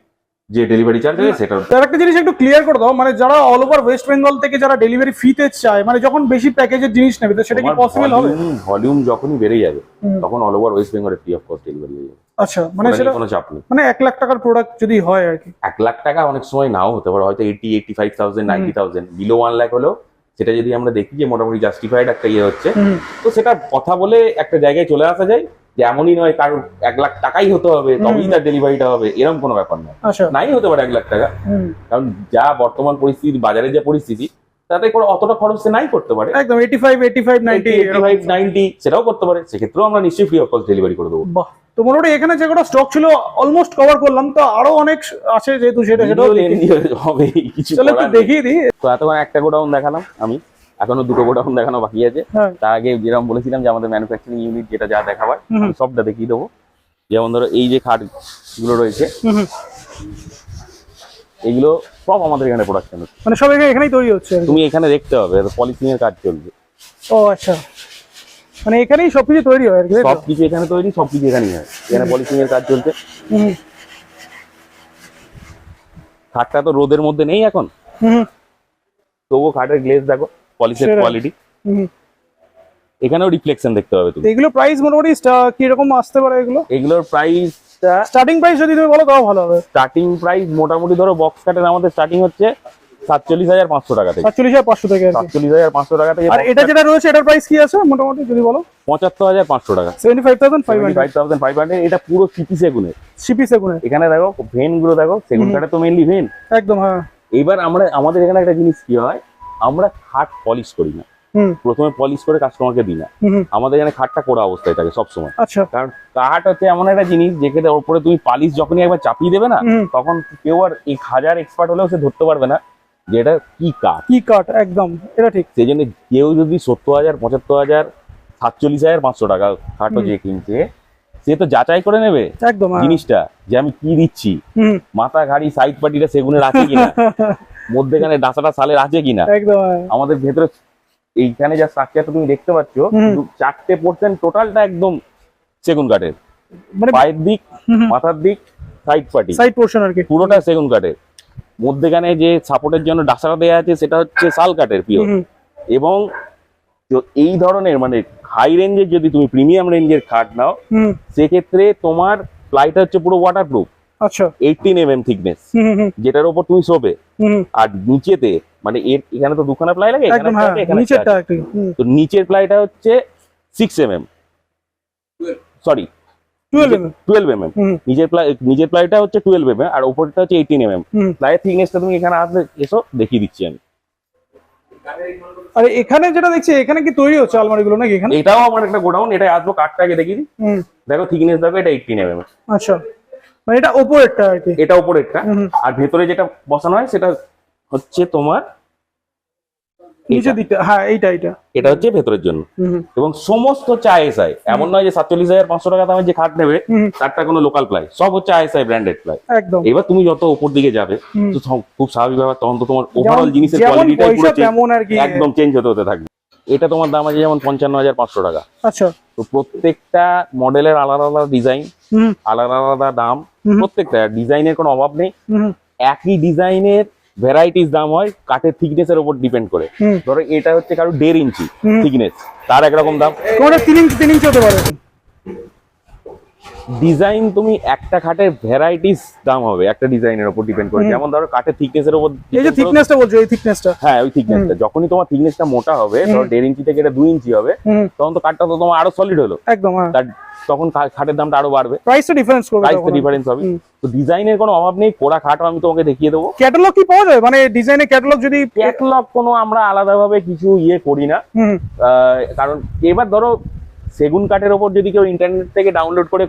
যে ডেলিভারি চার্জ আছে সেটা। তার একটা জিনিস একটু ক্লিয়ার করে দাও, মানে যারা অল ওভার ওয়েস্ট বেঙ্গল থেকে যারা ডেলিভারি ফ্রিতে চায়, মানে যখন বেশি প্যাকেজের জিনিস নেবে, তো সেটা কি পসিবল হবে? ভলিউম যখনই বেড়ে যাবে তখন অল ওভার ওয়েস্ট বেঙ্গলে ফ্রি অফ কস্ট ডেলিভারি হয়ে যাবে। আচ্ছা, মানে ওটা সেটা নিয়ে কোনো চাপ নেই। মানে 1 লাখ টাকার প্রোডাক্ট যদি হয় আর কি। 1 লাখ টাকা অনেক সময় নাও হতে পারে, হয়তো 80-85,000 90,000, বিলো 1 লাখ হলেও সেটা যদি আমরা দেখি যে মোটামুটি জাস্টিফাইড একটা ইয়ে হচ্ছে, তো সেটা কথা বলে একটা জায়গায় চলে আসা যায় যে এমনই নয় কারোর 1 লাখ টাকাই হতে হবে তবেই তার ডেলিভারিটা হবে, এরকম কোনো ব্যাপার নয়। আচ্ছা। নাই হতে পারে 1 লাখ টাকা, কারণ যা বর্তমান পরিস্থিতি, বাজারে যা পরিস্থিতি, তাতে করে অতটা খরচ সে নাই করতে পারে। একদম 85 90 90 সেটাও করতে পারে, সেক্ষেত্রেও আমরা নিশ্চয়ই ফ্রি অফ কস্ট ডেলিভারি করে দেবো। বাহ। তো মোটামুটি এখানে যে কটা স্টক ছিল অলমোস্ট কভার করলাম, তো আরো অনেক আছে যেহেতু সেটাও হবে কিছু চলো একটু করার নেই। দেখিয়ে দিই। তো এতক্ষণ একটা গোডাউন দেখালাম আমি, এখনো 2টো গোডাউন দেখানো বাকি আছে। হ্যাঁ। তার আগে যেরকম বলেছিলাম যে আমাদের ম্যানুফ্যাকচারিং ইউনিট যেটা যা দেখাবার আমি সবটা দেখিয়ে দেবো। যেমন ধরো এই যে খাট গুলো রয়েছে, এগুলো সব আমাদের এখানে প্রোডাকশন হচ্ছে, মানে সব এখানেই তৈরি হচ্ছে আর কি। তুমি এখানে দেখতে হবে পলিসিং এর কাজ চলছে। ও আচ্ছা, মানে এখানেই সবকিছু তৈরি হয় আর কি, তাই তো? সবকিছু এখানে তৈরি, সবকিছু এখানেই হয়, এখানে পলিসিং এর কাজ চলছে। হুম, খাটটা তো রোদের মধ্যে নেই এখন, হুম, তবুও খাটের গ্লেজ দেখো, পলিশের সেরা। কোয়ালিটি, হুম। এখানেও রিফ্লেকশন দেখতে পাবে তুমি। তো এগুলো প্রাইস মোটামুটি কিরকম আসতে পারে এগুলো? এগুলোর প্রাইসটা স্টার্টিং প্রাইস যদি তুমি বলো তাও ভালো হবে। স্টার্টিং প্রাইস মোটামুটি ধরো বক্স কাটের আমাদের স্টার্টিং হচ্ছে 47,500 টাকা থেকে। 47,500 থেকে আর কি। 47,500 টাকা থেকে আর এটা যেটা রয়েছে এটার প্রাইস কি আছে মোটামুটি যদি বলো? 75,500 টাকা। 75,500 75,500 এটা পুরো সিপি সেগুনের। সিপি সেগুনের। এখানে দেখো ভেন গুলো দেখো, সেগুন কাঠে তো মেইনলি ভেন। একদম হ্যাঁ। এইবার আমাদের এখানে একটা জিনিস কি হয়, আমরা খাট পলিশ করি না, হুম প্রথমে পলিশ করে কাস্টমারকে দিই না। হুম। আমাদের এখানে খাটটা কোড়া অবস্থায় থাকে সবসময়। আচ্ছা। কারণ কাঠ হচ্ছে এমন একটা জিনিস যেখানে উপরে তুমি পালিশ যখনই একবার চাপিয়ে দেবে না, হুম। তখন কেউ আর এই হাজার এক্সপার্ট হলেও সে ধরতে পারবে না যে এটা কি কাঠ। কি কাট, একদম এটা ঠিক। সেই জন্য কেউ যদি 70,000, 75,000, 47,500 টাকা খাটও যে কিনছে, সে তো যাচাই করে নেবে একদম হ্যাঁ। জিনিসটা যে আমি কি দিচ্ছি, হুম। মাথা ঘাড়ি সাইড পাটিটা সেগুনের আছে কিনা, মধ্যেখানে ডাসাটা সালের আছে কিনা। একদম হ্যাঁ। আমাদের ভেতরে এইখানে যা স্ট্রাকচারটা তুমি দেখতে পাচ্ছ, হুম। 4% টোটালটা একদম সেগুন কাঠের, মানে পায়ের দিক, হুম। মাথার দিক, সাইড পাটি সাইড পোর্শন আর কি। পুরোটা সেগুন কাঠের। মধ্যেখানে যে সাপোর্টের জন্য ডাসাটা দেওয়া আছে সেটা হচ্ছে শাল কাঠের পিওর। হুম। এবং এই ধরনের মানে হাই রেঞ্জের যদি তুমি প্রিমিয়াম রেঞ্জের খাট নাও, হুম। সেক্ষেত্রে তোমার প্লাইটা হচ্ছে পুরো ওয়াটারপ্রুফ, আচ্ছা। 18 mm থিকনেস, হুম হুম যেটার উপর তুমি শোবে। হুম। আর নিচেতে মানে এখানে তো দুখানা প্লাই লাগে, এখানে একদম একটা হ্যাঁ, আছে, এখানে একটা নিচেরটা আছে। একটু। হুম। তো নিচের প্লাইটা হচ্ছে 6 mm, সরি 12 mm। 12 mm। হুম নিচের প্লাইটা হচ্ছে 12 mm আর উপরটা হচ্ছে 18 mm। হুম। প্লাইয়ের থিকনেসটা তুমি এখানে আসলে এসো দেখিয়ে দিচ্ছি আমি। আর এখানে যেটা দেখছি এখানে কি তৈরি হচ্ছে আলমারিগুলো নাকি এখানে? এটাও আমার একটা গোডাউন, এটা আসবো কাঠটাকে দেখিয়ে দিই। হুম। দেখো থিকনেস দেখো, এটা 18 mm। আচ্ছা, মানে এটা ওপরেরটা আর কি। এটা উপরেরটা। হুম। আর ভেতরে যেটা বসানো হয় সেটা হচ্ছে তোমার নিচের দিকটা হ্যাঁ, এইটা এটা হচ্ছে ভেতরের জন্য। হুম এবং সমস্ত হচ্ছে ISI, এমন নয় যে 47,500 টাকা দামের যে খাট নেবে হুম। তারটা কোনো লোকাল প্লাই, সব হচ্ছে ISI ব্র্যান্ডেড প্লাই। একদম। এবার তুমি যত উপর দিকে যাবে হুম। তো খুব স্বাভাবিক ব্যাপার, তখন তো তোমার ওভারঅল জিনিসের যেমন কোয়ালিটিটাই পুরো পয়সা তেমন আর কি। একদম চেঞ্জ হতে থাকবে। এটা তোমার দাম আছে যেমন 55,500 টাকা। আচ্ছা। তো প্রত্যেকটা মডেলের আলাদা আলাদা ডিজাইন, হুম আলাদা আলাদা দাম, হুম। প্রত্যেকটা ডিজাইনের কোনো অভাব নেই। হুম একই ডিজাইনের ভ্যারাইটিস দাম হয় কাঠের থিকনেস এর উপর ডিপেন্ড করে। হুম। ধরো এটা হচ্ছে কারো 1.5 ইঞ্চি হুম। থিকনেস, তার একরকম দাম। কোনটা 3 ইঞ্চি হতে পারে? ডিজাইন তুমি একটা খাটের ভ্যারাইটিস দাম হবে একটা ডিজাইনের উপর ডিপেন্ড করে। হুম। যেমন ধরো কাঠের থিকনেস এর উপর এই যে থিকনেসটা বলছো, এই থিকনেসটা। হ্যাঁ ওই থিকনেসটা, যখনই তোমার থিকনেসটা মোটা হবে, ধরো 1.5 ইঞ্চি থেকে এটা 2 ইঞ্চি হবে, হুম। তখন তো কাঠটা তো তোমার আরো সলিড হলো, একদম হ্যাঁ। তার তখন খাটের দামটা আরো বাড়বে, প্রাইসটা ডিফারেন্স করবে প্রাইস তখন। ডিফারেন্স হবে। হুম। তো ডিজাইনের কোনো অভাব নেই, কোড়া খাটও আমি তোমাকে দেখিয়ে দেবো। ক্যাটালগ কি পাওয়া যায়, মানে ডিজাইনের ক্যাটালগ যদি? ক্যাটালগ কোনো আমরা আলাদাভাবে কিছু করি না। হুম কারণ এবার ধরো সেগুন কাঠের ওপর যদি কেউ ইন্টারনেট থেকে ডাউনলোড করে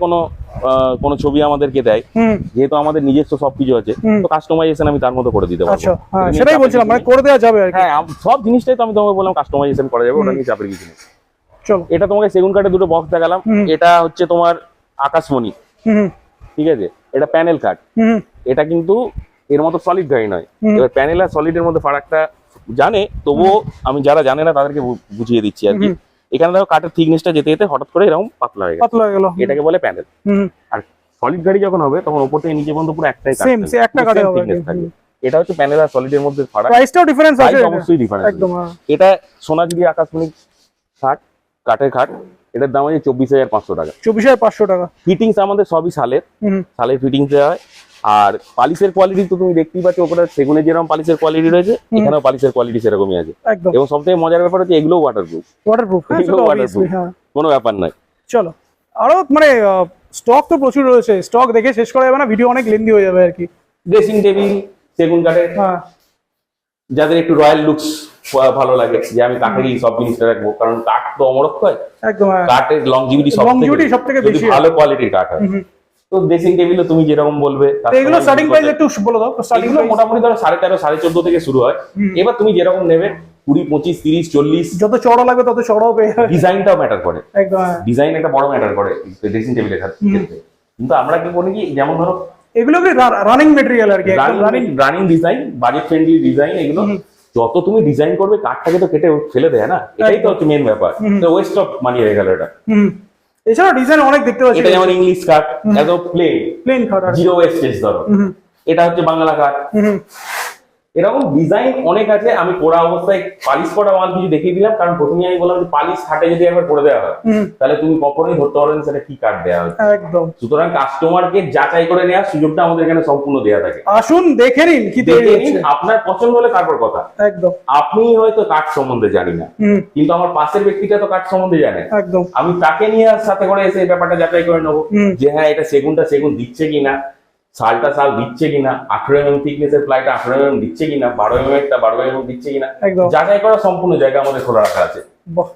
কোনো ছবি আমাদেরকে দেয়, হুম। যেহেতু আমাদের নিজস্ব সবকিছু আছে, হুম। তো কাস্টমাইজেশন আমি তার মতো করে দিতে পারবো। আচ্ছা হ্যাঁ, এটা নিয়ে সেটাই চাপের বলছিলাম, কিছু মানে নেই। করে দেওয়া যাবে আর কি। হ্যাঁ সব জিনিসটাই তো আমি তোমাকে বললাম কাস্টমাইজেশন করা যাবে, ওটা নিয়ে চাপের কিছু নেই। চলো। এটা তোমাকে সেগুন কাঠের দুটো বক্স দেখালাম। হুম। এটা হচ্ছে তোমার আকাশমণি, হুম ঠিক আছে, এটা প্যানেল কাঠ। হুম এটা কিন্তু এর মতো সলিড গাড়ি নয়। হুম। এবার প্যানেল আর সলিডের মধ্যে ফারাকটা জানে, তবুও আমি যারা জানে না তাদেরকে বুঝিয়ে দিচ্ছি আর কি। হুম। এখানে দেখো কাঠের থিকনেসটা যেতে যেতে হঠাৎ করে এরকম পাতলা হয়ে গেছে, পাতলা হয়ে গেল। এটাকে বলে প্যানেল। হুম। আর সলিড গাড়ি যখন হবে তখন উপর থেকে নিচে পর্যন্ত পুরো একটাই কাঠ Same, থাকবে, সে একটা কাঠে same হবে আর কি। thickness থাকবে। এটা হচ্ছে প্যানেল আর সলিডের মধ্যে ফারাক, প্রাইসটাও ডিফারেন্স আছে। প্রাইস অবশ্যই ডিফারেন্স। একদম হ্যাঁ। এটা সোনাঝুরি আকাশমণি খাট, কাঠের খাট, এটার দাম আছে 24,500 টাকা। 24,500 টাকা। ফিটিংস আমাদের সবই শালের, হুম শালের ফিটিংস দেওয়া হয়। আর পালিশের কোয়ালিটি তো তুমি দেখতেই পাচ্ছ, ওপরে সেগুনের যেরকম পালিশের কোয়ালিটি রয়েছে, এখানেও পালিশের কোয়ালিটি সেরকমই আছে। একদম। এবং সবথেকে মজার ব্যাপার হচ্ছে এগুলো ওয়াটারপ্রুফ, ওয়াটারপ্রুফ। এগুলো ওয়াটারপ্রুফ, হ্যাঁ। কোনো ব্যাপার নয়। চলো, আরো মানে স্টক তো প্রচুর রয়েছে, স্টক দেখে শেষ করা যাবে না, ভিডিও অনেক লেন্দি হয়ে যাবে আর কি। ড্রেসিং টেবিল সেগুন কাঠের, হ্যাঁ যাদের একটু রয়্যাল লুকস ভালো লাগে, যে আমি কাঠেরই সব জিনিসটা রাখবো, কারণ কাঠ তো অমরত্ব হয়, একদম হ্যাঁ। কাঠের লংজিভিটি Longevity সবথেকে যদি বেশি ভালো কোয়ালিটির কাঠ হয়। হুম। তো ড্রেসিং টেবিলও তুমি যেরকম বলবে, তো এগুলো স্টার্টিং প্রাইস একটু বলে দাও। স্টার্টিং এগুলো মোটামুটি ধরো 13,500 14,500 থেকে শুরু হয়। এবার তুমি যেরকম নেবে 20, 25, 30, 40, যত চড়া লাগবে তত চড়াও পেয়ে যাবে। ডিজাইনটাও ম্যাটার করে। একদম হ্যাঁ। ডিজাইন একটা বড় ম্যাটার করে ড্রেসিং টেবিলের ক্ষেত্রে। কিন্তু আমরা কি বলি কি, যেমন ধরো এগুলো কি রানিং মেটেরিয়াল আর কি, একদম running. Running design, budget friendly design, এগুলো যত তুমি ডিজাইন করবে কাঠটাকে তো কেটে ফেলে দেয় না, এটাই তো হচ্ছে মেন ব্যাপার। তো ওয়েস্ট অফ মানি হয়ে গেল এটা। হুম। এছাড়া ডিজাইন অনেক দেখতে পাচ্ছি। এটা যেমন ইংলিশ কাঠ, একদম প্লেন প্লেন কাট আর জিরো ওয়েস্টেজ ধরো। এটা হচ্ছে বাংলা কাঠ, হুম এরকম ডিজাইন অনেক আছে। আমি পড়া অবস্থায় পালিশ করা মাল কিছু দেখিয়ে দিলাম, কারণ প্রথমে আমি বললাম যে পালিশ খাটে যদি একবার করে দেওয়া হয় তাহলে তুমি কখনোই ধরতে পারবে না সেটা কি কাট দেওয়া হয়। একদম। সুতরাং কাস্টমারকে যাচাই করে নেওয়ার সুযোগটা আমাদের এখানে সম্পূর্ণ দেওয়া থাকে। আসুন দেখে নিন কি তৈরি দেখে হচ্ছে। নিন, আপনার পছন্দ হলে তারপর কথা। একদম। আপনি হয়তো কাঠ সম্বন্ধে জানি না, কিন্তু আমার পাশের ব্যক্তিটা তো কাঠ সম্বন্ধে জানে। একদম। আমি তাকে নিয়ে সাথে করে এসে এই ব্যাপারটা যাচাই করে নেবো যে হ্যাঁ এটা সেগুনটা সেগুন দিচ্ছে কিনা, শালটা শাল দিচ্ছে কিনা, 18 mm থিকনেসের প্লাইটা 18 mm দিচ্ছে কিনা, 12 mm টা 12 mm দিচ্ছে কিনা, একদম। যাচাই করা সম্পূর্ণ জায়গা আমাদের খোলা রাখা আছে। বাহ।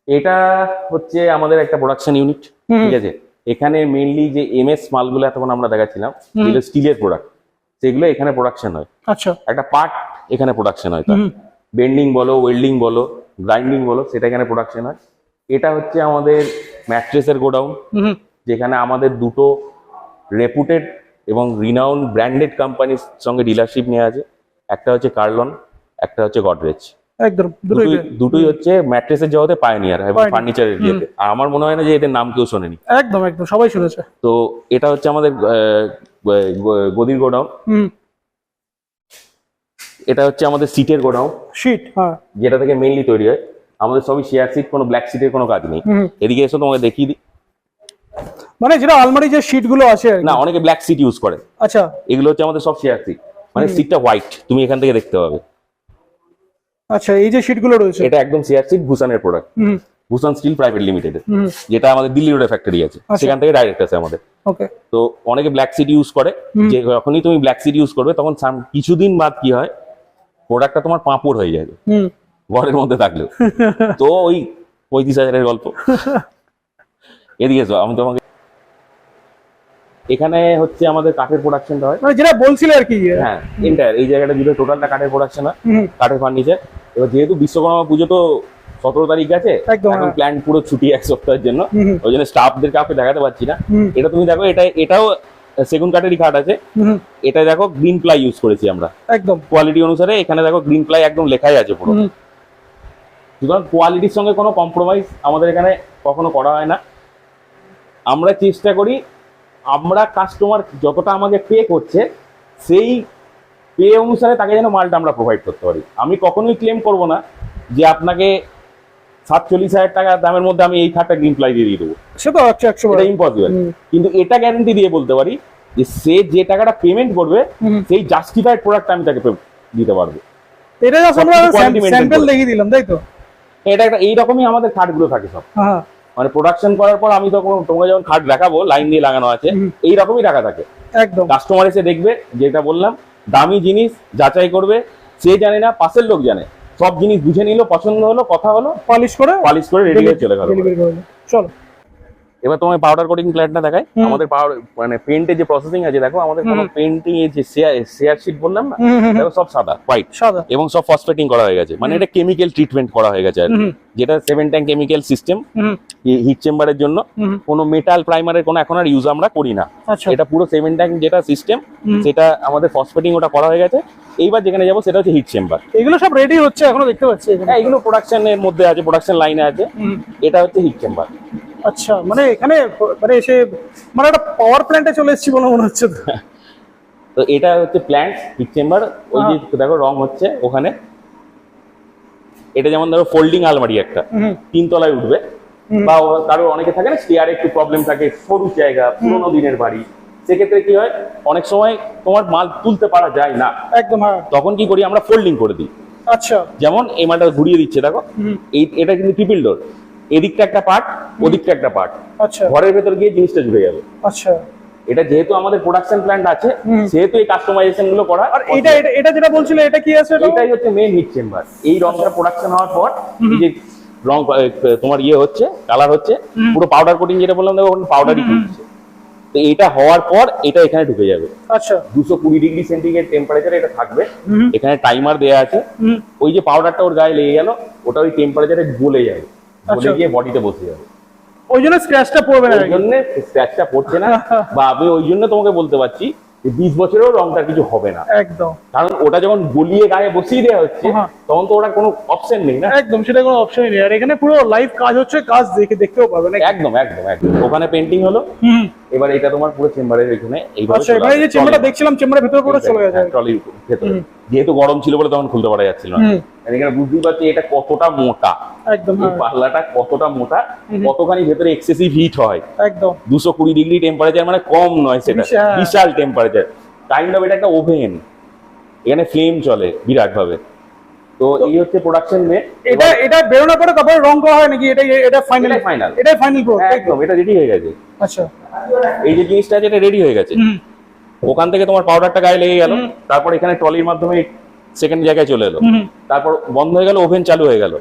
এটা হচ্ছে আমাদের একটা প্রোডাকশন ইউনিট, ঠিক আছে। এখানে মেইনলি যে এমএস মালগুলো এতক্ষণ আমরা দেখাচ্ছিলাম, যেগুলো স্টিলের প্রোডাক্ট, সেগুলো এখানে প্রোডাকশন হয়। আচ্ছা। একটা পার্ট এখানে প্রোডাকশন হয়, বেন্ডিং বলো, ওয়েল্ডিং বলো, গ্রাইন্ডিং বলো, সেটা এখানে প্রোডাকশন হয়। এটা হচ্ছে আমাদের ম্যাট্রেসের গোডাউন, যেখানে আমাদের দুটো রেপুটেড এবং রিনাউন্ড ব্র্যান্ডেড কোম্পানির সঙ্গে ডিলারশিপ নিয়ে আছে। একটা হচ্ছে কার্লন, একটা হচ্ছে গডরেজ। একদম। দুটোই হচ্ছে ম্যাট্রেসের জগতে পায়োনিয়ার এবং ফার্নিচারের ইয়েতে। আর আমার মনে হয় না যে এদের নাম কেউ শোনেনি। একদম একদম, সবাই শুনেছে। তো এটা হচ্ছে আমাদের গদির গোডাউন। এটা হচ্ছে আমাদের সিটের গোডাউন, শীট, হ্যাঁ, যেটা থেকে মেইনলি তৈরি হয়। আমাদের সবই শেয়ার সিট, কোনো ব্ল্যাক সিটের কোনো কাজ নেই। এদিকে এসে তোমাকে দেখিয়ে দিই। মানে যেটা আলমারি যে শীট গুলো আছে আর কি। না, অনেকে ব্ল্যাক সিট ইউজ করে। আচ্ছা। এগুলো হচ্ছে আমাদের সব শেয়ার সিট, মানে সিটটা হোয়াইট, তুমি এখান থেকে দেখতে পাবে। আচ্ছা, এই যে শীট গুলো রয়েছে এটা একদম শেয়ার সিট, ভূষণের প্রোডাক্ট, ভূষণ স্টিল প্রাইভেট লিমিটেড, যেটা আমাদের দিল্লি রোডে ফ্যাক্টরি আছে, সেখান থেকে ডাইরেক্ট আছে আমাদের। ওকে। তো অনেকে ব্ল্যাক সিট ইউজ করে, যে যখনই তুমি ব্ল্যাক সিট ইউজ করবে তখন কিছুদিন বাদ কি হয়, প্রোডাক্টটা তোমার পাঁপড় হয়ে যাবে ঘরের মধ্যে থাকলেও। তো ওই 35,000-এর গল্প। এদিকে এসো, আমি তোমাকে, এখানে হচ্ছে আমাদের কাঠের প্রোডাকশনটা হয়, মানে যেটা বলছিলে আর কি। হ্যাঁ, এন্টায়ার এই জায়গাটা জুড়ে টোটালটা কাঠের প্রোডাকশন হয়, কাঠের ফার্নিচার। এবার যেহেতু বিশ্বকর্মা পুজো তো 17 তারিখ আছে, একদম, এখন প্ল্যান পুরো ছুটি এক সপ্তাহের জন্য, ওই জন্য স্টাফদের কাউকে দেখাতে পারছি না। এটা তুমি দেখো, এটাও সেগুন কাঠেরই কাঠ আছে। এটা দেখো গ্রিন প্লাই ইউজ করেছি আমরা, একদম কোয়ালিটি অনুসারে। এখানে দেখো গ্রিন প্লাই একদম লেখাই আছে পুরো। সুতরাং কোয়ালিটির সঙ্গে কোনো কম্প্রোমাইজ আমাদের এখানে কখনো করা হয় না। আমরা চেষ্টা করি, আমরা কাস্টমার যতটা আমাকে পে করছে সেই পে অনুসারে তাকে যেন মালটা আমরা প্রোভাইড করতে পারি। আমি কখনোই ক্লেম করব না যে আপনাকে 47,000 টাকা দামের মধ্যে আমি এই খাটটা গ্রিন প্লাই দিয়ে দেবো, সে তো 100 এটা ইম্পসিবল। কিন্তু এটা গ্যারান্টি দিয়ে বলতে পারি যে সে যে টাকাটা পেমেন্ট করবে সেই জাস্টিফাইড প্রোডাক্ট আমি তাকে দিতে পারবো। এটা জাস্ট আমরা quality maintain স্যাম্পল করে। দেখিয়ে দিলাম, তাই তো? এটা একটা এইরকমই আমাদের খাটগুলো থাকে সব। হ্যাঁ, মানে প্রোডাকশন করার পর আমি তখন তোমাকে যখন খাট দেখাবো, লাইন দিয়ে লাগানো আছে, এইরকমই রাখা থাকে। একদম। কাস্টমার এসে দেখবে, যেটা বললাম, দামি জিনিস যাচাই করবে, সে জানে না, পাশের লোক জানে, সব জিনিস বুঝে নিল, পছন্দ হলো, কথা হলো, পলিশ করে রেডি হয়ে চলে গেল। ডেলিভারি করে দিন। চলো এবার তোমায় পাউডার কোটিং প্ল্যানটা দেখাই। আমাদের মানে পেইন্টের যে প্রসেসিং আছে, দেখো আমাদের কোনো পেইন্টিং এর যে শেয়ার শিট বললাম না, দেখো সব সাদা হোয়াইট, সাদা, এবং সব ফসফেটিং করা হয়ে গেছে। মানে এটা কেমিক্যাল ট্রিটমেন্ট করা হয়ে গেছে আর কি, যেটা 7 ট্যাঙ্ক কেমিক্যাল সিস্টেম হিট চেম্বারের জন্য। কোনো মেটাল প্রাইমারের কোনো এখন আর ইউজ আমরা করি না। আচ্ছা। এটা পুরো 7 ট্যাঙ্ক যেটা সিস্টেম, সেটা আমাদের ফসফেটিং ওটা করা হয়ে গেছে। এইবার যেখানে যাবো সেটা হচ্ছে হিট চেম্বার। এগুলো সব রেডি হচ্ছে, এখনো দেখতে পাচ্ছি এখানে। হ্যাঁ, এগুলো প্রোডাকশনের মধ্যে আছে, প্রোডাকশন লাইনে আছে। এটা হচ্ছে হিট চেম্বার। আচ্ছা, মানে এখানে মানে এসে মানে একটা পাওয়ার প্ল্যান্টে চলে এসেছি বলে মনে হচ্ছে তো। তো এটা হচ্ছে প্ল্যান্ট হিট চেম্বার। ওই যে দেখো রং হচ্ছে ওখানে। এটা যেমন ধরো ফোল্ডিং আলমারি একটা 3 তলায় উঠবে, বা কারো অনেকে থাকে না স্টেয়ারে একটু প্রবলেম থাকে, সরু জায়গা, পুরোনো দিনের বাড়ি, সেক্ষেত্রে কি হয়, অনেক সময় তোমার মাল তুলতে পারা যায় না, একদম। হ্যাঁ, তখন কি করি আমরা, ফোল্ডিং করে দিই। আচ্ছা। যেমন এই মালটা ঘুরিয়ে দিচ্ছে দেখো, এটা কিন্তু ট্রিপল ডোর, এদিকটা একটা পার্ট, ওদিকটা একটা পার্ট, আচ্ছা, ঘরের ভেতর গিয়ে জিনিসটা জুড়ে যাবে। আচ্ছা। এটা যেহেতু আমাদের প্রোডাকশন প্ল্যান্ট আছে, সেহেতু এই কাস্টমাইজেশন গুলো করা। আর এটা যেটা বলছিলে, এটা কি আছে? এটাই হচ্ছে মেইন হিট চেম্বার। এই রংটা প্রোডাকশন হওয়ার পর এই যে রং তোমার ইয়ে হচ্ছে, কালার হচ্ছে, পুরো পাউডার কোটিং যেটা বললাম, দেখো পাউডারই করছে। তো এটা হওয়ার পর এটা এখানে ঢুকে যাবে। আচ্ছা। 220 ডিগ্রি সেন্টিগ্রেড টেম্পারেচারে এটা থাকবে। এখানে টাইমার দেয়া আছে। ওই যে পাউডারটা ওর গায়ে লেগে গেল, ওটা ওই টেম্পারেচারে গলে যাবে, গলে গিয়ে বডিতে বসে যাবে। ওই জন্য স্ক্র্যাচটা পড়বে না, ওই জন্য স্ক্র্যাচটা পড়ছে না। বা আমি ওই জন্য তোমাকে বলতে পারছি 20 বছরেও রংটার কিছু হবে না, একদম কারণ ওটা যখন গলিয়ে গায়ে বসিয়ে দেওয়া হচ্ছে হ্যাঁ। তখন তো ওটা কোনো অপশন নেই না। একদম, সেটা কোনো অপশনই নেই। আর এখানে পুরো লাইভ কাজ হচ্ছে, কাজ দেখতেও পাবেন। একদম একদম একদম। ওখানে পেন্টিং হলো, হুম। এবার এটা তোমার পুরো চেম্বারের এখানে এইভাবে আচ্ছা, এবারে এই যে চেম্বারটা দেখছিলাম, চেম্বারের ভেতরে পুরো চলে গেছে। ট্রলির ভেতরে, যেহেতু গরম ছিল বলে তখন খুলতে পারা যাচ্ছিল না। আর এখানে বুঝতেই পারছি এটা কতটা মোটা, একদম এই পাল্লাটা কতটা মোটা, কতখানি ভেতরে এক্সেসিভ হিট হয়। একদম 220 ডিগ্রি টেম্পারেচার মানে কম নয়, সেটা বিশাল। বিশাল টেম্পারেচার। কাইন্ড অফ এটা একটা ওভেন, এখানে ফ্লেম চলে বিরাট ভাবে। তো এই হচ্ছে প্রোডাকশন মে। এটা বেরোনোর পরে তারপরে রং করা হয় নাকি? এটা ফাইনাল? এটাই final। এটাই ফাইনাল প্রো? একদম, এটা রেডি হয়ে গেছে। আচ্ছা, এই যে জিনিসটা আছে এটা রেডি হয়ে গেছে। ওখান থেকে তোমার পাউডারটা গায়ে লেগে গেল, তারপর এখানে ট্রলির মাধ্যমে সেকেন্ড জায়গায় চলে এলো, তারপর বন্ধ হয়ে গেল, ওভেন চালু হয়ে গেল,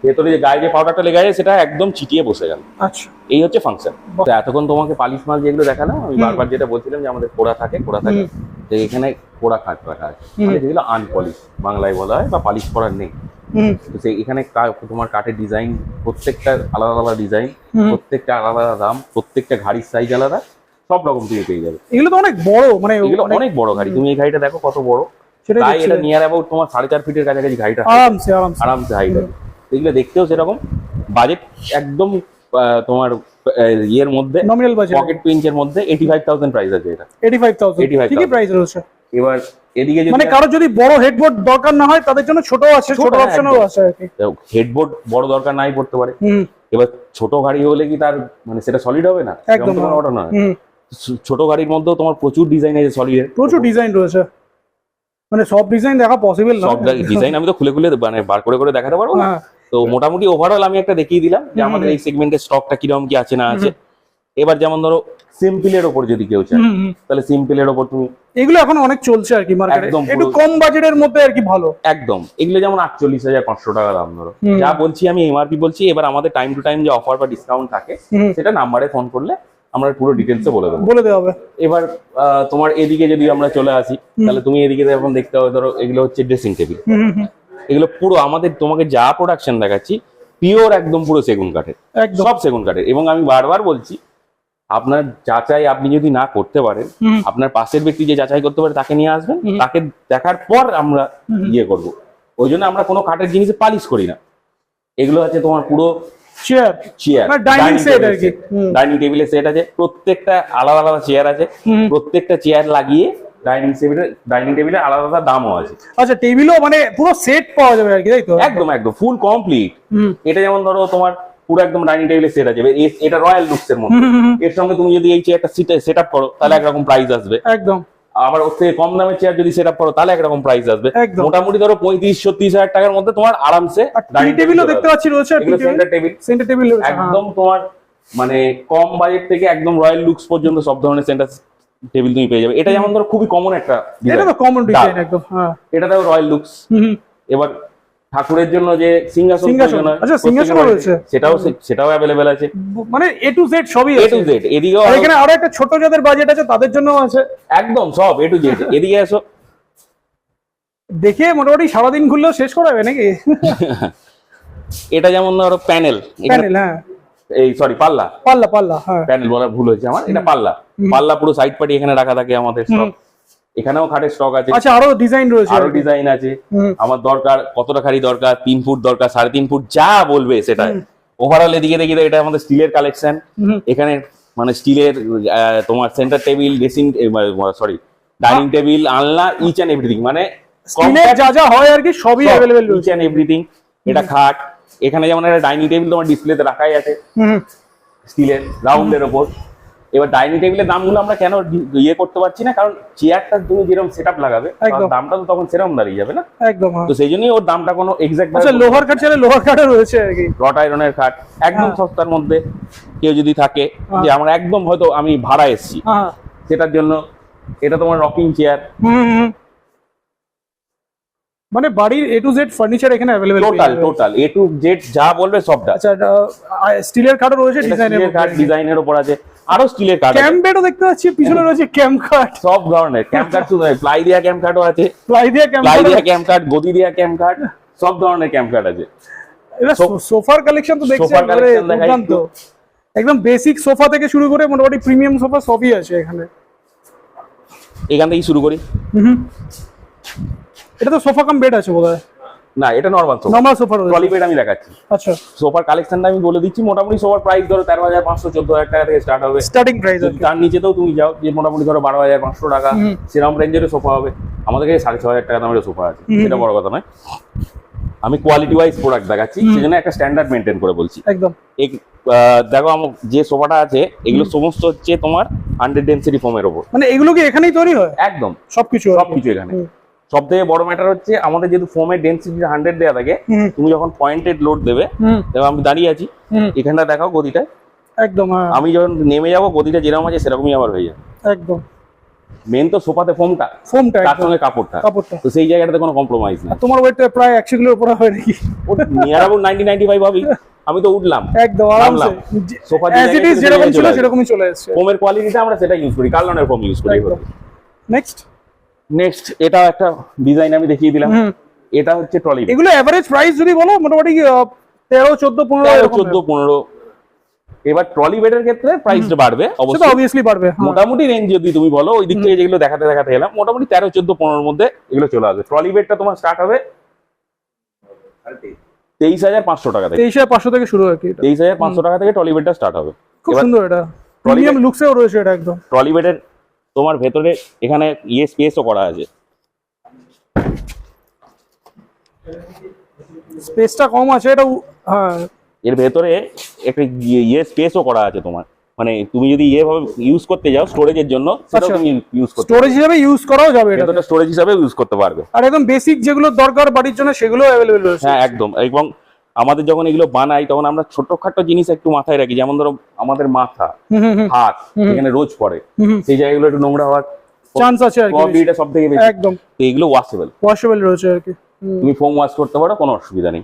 ভেতরে যে গায়ে যে পাউডারটা লেগে আছে সেটা একদম চিটিয়ে বসে গেল। আচ্ছা, এই হচ্ছে ফাংশন। এতক্ষণ তোমাকে পালিশ মাল যেগুলো দেখালাম, আমি বারবার যেটা বলছিলাম যে আমাদের পোড়া থাকে যে এখানে পোড়া খাট রাখা আছে, মানে যেগুলো আনপলিশ বাংলায় বলা হয় বা পালিশ করার নেই। তো সেই এখানে তোমার কাঠের ডিজাইন, প্রত্যেকটা আলাদা আলাদা ডিজাইন, প্রত্যেকটা আলাদা আলাদা দাম, প্রত্যেকটা ঘাড়ির সাইজ আলাদা, সব রকম তুমি পেয়ে যাবে। এগুলো তো অনেক বড়, মানে এগুলো অনেক বড় গাড়ি। তুমি এই গাড়িটা দেখো কত বড়, সেটা তাই এটা নিয়ার অ্যাবাউট তোমার 4.5 ফিটের কাছাকাছি গাড়িটা আরামসে আরামসে হাইট আছে। এগুলো দেখতেও সেরকম, বাজেট একদম তোমার ইয়ের মধ্যে, নমিনাল বাজেট, পকেট পিঞ্চের মধ্যে 85,000 প্রাইস আছে এটা। 85,000 কি প্রাইস রয়েছে? এবার এদিকে মানে কারো যদি বড় হেডবোর্ড দরকার না হয় তাদের জন্য ছোট আছে, ছোট অপশনও আছে আর কি। হেডবোর্ড বড় দরকার নাই পড়তে পারে। এবার ছোট গাড়ি হলে কি তার মানে সেটা সলিড হবে না? একদম কোনো অর্ডার নয়। ছোট গাড়ির মধ্যেও তোমার প্রচুর ডিজাইন আছে সলিডের, প্রচুর ডিজাইন রয়েছে, মানে সব ডিজাইন দেখা পসিবল না। সব ডিজাইন আমি তো খুলে খুলে মানে বার করে করে দেখাতে পারবো না। তো মোটামুটি ওভারঅল আমি একটা দেখিয়ে দিলাম যে আমাদের এই সেগমেন্টের স্টকটা কিরকম কি আছে না আছে। এবার যেমন ধরো সিম্পলের ওপর যদি কেউ চায়, তাহলে সিম্পলের ওপর তুমি, এগুলো এখন অনেক চলছে আর কি মার্কেটে, একদম একটু কম বাজেটের মধ্যে আর কি ভালো। একদম এগুলো যেমন 48,500 টাকা দাম ধরো, যা বলছি আমি এমআরপি বলছি। এবার আমাদের টাইম টু টাইম যে অফার বা ডিসকাউন্ট থাকে সেটা নাম্বারে ফোন করলে আমরা পুরো ডিটেলসে বলে দেওয়া হবে। এবার তোমার এদিকে যদি আমরা চলে আসি, তাহলে তুমি এদিকে এখন দেখতে হবে, ধরো এগুলো হচ্ছে ড্রেসিং টেবিল। এগুলো পুরো আমাদের তোমাকে যা প্রোডাকশন দেখাচ্ছি পিওর একদম পুরো সেগুন কাঠের, সব সেগুন কাঠের। এবং আমি বারবার বলছি, আপনার যাচাই আপনি যদি না করতে পারেন, আপনার পাশের ব্যক্তি যে যাচাই করতে পারে তাকে নিয়ে আসবেন, তাকে দেখার পর আমরা ইয়ে করব। ওই জন্য আমরা কোনো কাঠের জিনিসে পালিশ করি না। এগুলো আছে তোমার পুরো চেয়ার ডাইনিং সেট আর কি, ডাইনিং টেবিলের সেট আছে, প্রত্যেকটা আলাদা আলাদা চেয়ার আছে, প্রত্যেকটা চেয়ার লাগিয়ে ডাইনিং টেবিলের আলাদা আলাদা দামও আছে। আচ্ছা, টেবিলও মানে পুরো সেট পাওয়া যাবে আর কি, তাই তো? একদম একদম ফুল কমপ্লিট। এটা যেমন ধরো তোমার পুরো একদম ডাইনিং টেবিলের সেট আছে, এটা রয়্যাল লুকস এর মধ্যে। এর সঙ্গে তুমি যদি এই চেয়ারটা সেট আপ করো তাহলে একরকম প্রাইস আসবে। একদম। আবার ওর থেকে কম দামের চেয়ার যদি সেট আপ করো তাহলে একরকম প্রাইস আসবে। মোটামুটি ধরো 35-36 হাজার টাকার মধ্যে তোমার আরামসে ডাইনিং টেবিলও দেখতে পাচ্ছি রয়েছে, সেন্টার টেবিল একদম তোমার মানে কম বাজেট থেকে একদম রয়্যাল লুকস পর্যন্ত সব ধরনের সেন্টার টেবিল তুমি পেয়ে যাবে। এটা যেমন ধরো খুবই কমন একটা, এটা তো কমন ডিজাইন একদম। হ্যাঁ, এটা তো রয়্যাল লুকস। এবার ঠাকুরের জন্য যে সিংহাসন, আচ্ছা সিংহাসন রয়েছে, সেটাও অ্যাভেলেবেল আছে, মানে এ টু জেড সবই আছে। এ টু জেড। এদিকে এখানে আরো একটা ছোট যাদের বাজেট আছে তাদের জন্য আছে, একদম সব এ টু জেড। এদিকে এসো, দেখে মোটামুটি সারাদিন ঘুরলেও শেষ করা যাবে নাকি? এটা যেমন ধরো প্যানেল, হ্যাঁ, এই সরি পাল্লা, হ্যাঁ, প্যানেল বলা ভুল হয়েছে আমার, এটা পাল্লা পুরো সাইড পাটি এখানে রাখা থাকে আমাদের স্টক। এখানেও খাটের স্টক আছে। আচ্ছা, আরো ডিজাইন রয়েছে, আরো ডিজাইন আছে। আমার দরকার কতটা খাড়ি দরকার, 3 ফুট দরকার, 3.5 ফুট, যা বলবে সেটা। ওভারঅল এদিকে দেখি এটা আমাদের স্টিলের কালেকশন। এখানে মানে স্টিলের তোমার centre table, dressing sorry dining table, আলনা, ইচ এন্ড এভরিথিং, মানে স্টিলের যা যা হয় আর কি সবই अवेलेबल ইচ এন্ড এভরিথিং। এটা খাট, এখানে যেমন একটা ডাইনিং টেবিল তোমার ডিসপ্লেতে রাখাই আছে স্টিলের রাউন্ডের উপর। এবার ডাইনিং টেবিলের দামগুলো আমরা কেন ইয়ে করতে পারছি না, কারণ চেয়ারটা তুমি যেরকম সেটআপ লাগাবে দামটা তো তখন সেরকম দাঁড়িয়ে যাবে না, একদম। তো সেই জন্যই ওর দামটা কোনো এক্সাক্ট। আচ্ছা, লোহার কাঠ চাইলে লোহার কাঠও রয়েছে আর কি, রড আয়রনের কাঠ একদম সস্তার মধ্যে। কেউ যদি থাকে যে আমরা একদম হয়তো আমি ভাড়া এসেছি সেটার জন্য, এটা তোমার রকিং চেয়ার, মানে বাড়ির এ টু জেড ফার্নিচার এখানে available, total A to Z যা বলবে সবটা। আচ্ছা, স্টিলের কাঠও রয়েছে, ডিজাইনের উপর আছে, আরো স্টিলের কাঠ, ক্যাম্প বেডও দেখতে পাচ্ছি পিছনে রয়েছে, ক্যাম্প কাঠ, সব ধরনের ক্যাম্প কাঠ, শুধু প্লাই দিয়া ক্যাম্প কাঠও আছে, প্লাই দিয়া ক্যাম্প কাঠ, গদি দিয়া ক্যাম্প কাঠ, সব ধরনের ক্যাম্প কাঠ আছে। এটা সোফার কালেকশন তো দেখছেন, দুর্দান্ত, একদম বেসিক সোফা থেকে শুরু করে মোটামুটি প্রিমিয়াম সোফা সবই আছে এখানে। এখান থেকেই শুরু করি। হুম, এটা তো সোফা কাম বেড আছে বোধহয়, না এটা নর্মাল সোফা, নর্মাল সোফা রয়েছে। ট্রলি বেড আমি দেখাচ্ছি। আচ্ছা, সোফার কালেকশনটা আমি বলে দিচ্ছি। মোটামুটি সোফার প্রাইস ধরো 13,500 14,000 টাকা থেকে স্টার্ট হবে। স্টার্টিং প্রাইস যদি তার নিচেতেও তুমি যাও, যে মোটামুটি ধরো 12,500 টাকা সেরকম রেঞ্জের সোফা হবে। আমাদের কাছে 6,500 টাকা দামের সোফা আছে, এটা বড় কথা নয়। আমি কোয়ালিটি ওয়াইজ প্রোডাক্ট দেখাচ্ছি, সেজন্য একটা স্ট্যান্ডার্ড মেনটেন করে বলছি। একদম। দেখো আমার যে সোফাটা আছে এগুলো সমস্ত হচ্ছে তোমার 100 ডেন্সিটি ফোমের ওপর। মানে এগুলো কি এখানেই তৈরি হয় একদম সবকিছু? সবকিছু এখানে। সব থেকে বড় ম্যাটার হচ্ছে আমাদের যেহেতু ফোমের ডেন্সিটি 100 দেওয়া থাকে, তুমি যখন পয়েন্টেড লোড দেবে, এবং আমি দাঁড়িয়ে আছি এখানটা দেখাও গদিটা, একদম। হ্যাঁ, আমি যখন নেমে যাবো গদিটা যেরকম আছে সেরকমই আবার হয়ে যাবে। একদম। মেন তো সোফাতে ফোমটা, ফোমটা, তার সঙ্গে কাপড়টা, কাপড়টা। তো সেই জায়গাটাতে কোনো কম্প্রোমাইজ নেই। তোমার ওয়েটটা প্রায় 100 কিলোর উপরে হয় নাকি? ও নিয়ার অ্যাবাউট 90-95 হবে। আমি তো উঠলাম একদম আরামসে, সোফা অ্যাজ ইট ইজ যেরকম ছিল সেরকমই চলে এসেছে। ফোমের কোয়ালিটিটা আমরা সেটা ইউজ করি, কার্লনের ফোম ইউজ করি। একদম। নেক্সট এটা একটা ডিজাইন আমি দেখিয়ে দিলাম। এটা হচ্ছে ট্রলি। এগুলো এভারেজ প্রাইস যদি বলো মোটামুটি 13, 14, 15 এরকম। 14-15। এবার ট্রলি বেডের ক্ষেত্রে প্রাইসটা বাড়বে সেটা অবশ্যই, অবভিয়াসলি বাড়বে। মোটামুটি রেঞ্জ যদি তুমি বলো ওই দিক থেকে যেগুলো দেখাতে দেখাতে এলাম, মোটামুটি 13, 14, 15 এর মধ্যে এগুলো চলে আসবে। ট্রলি বেডটা তোমার স্টার্ট হবে 23,500 টাকা থেকে। 23,500 থেকে শুরু হয় কি? 23,500 টাকা থেকে ট্রলি বেডটা স্টার্ট হবে। খুব সুন্দর, এটা প্রিমিয়াম লুকসেও রয়েছে এটা একদম। ট্রলি বেডের তোমার ভেতরে এখানে স্পেসও করা আছে, স্পেসটা কম আছে এটা। হ্যাঁ, এর ভেতরে একটা স্পেসও করা আছে তোমার, মানে তুমি যদি ভাবে ইউজ করতে যাও স্টোরেজের জন্য, সেটাও তুমি ইউজ করতে স্টোরেজ হিসেবে ইউজ করাও যাবে এটা। ভেতরটা স্টোরেজ হিসাবে ইউজ করতে পারবে। আর একদম বেসিক যেগুলো দরকার বাড়ির জন্য সেগুলো অ্যাভেলেবেল রয়েছে। হ্যাঁ একদম। এবং আমাদের যখন এগুলো বানাই তখন আমরা ছোটখাটো জিনিস একটু মাথায় রাখি, যেমন ধরো আমাদের মাথা, হাত এখানে রোজ পড়ে, সেই জায়গাগুলো একটু নোংরা হওয়ার চান্স আছে আর কি, প্রবাবিলিটিটা সব থেকে বেশি। একদম। তো এগুলো ওয়াশেবল রয়েছে আর কি। তুমি ফোম ওয়াশ করতে পারো, কোনো অসুবিধা নেই।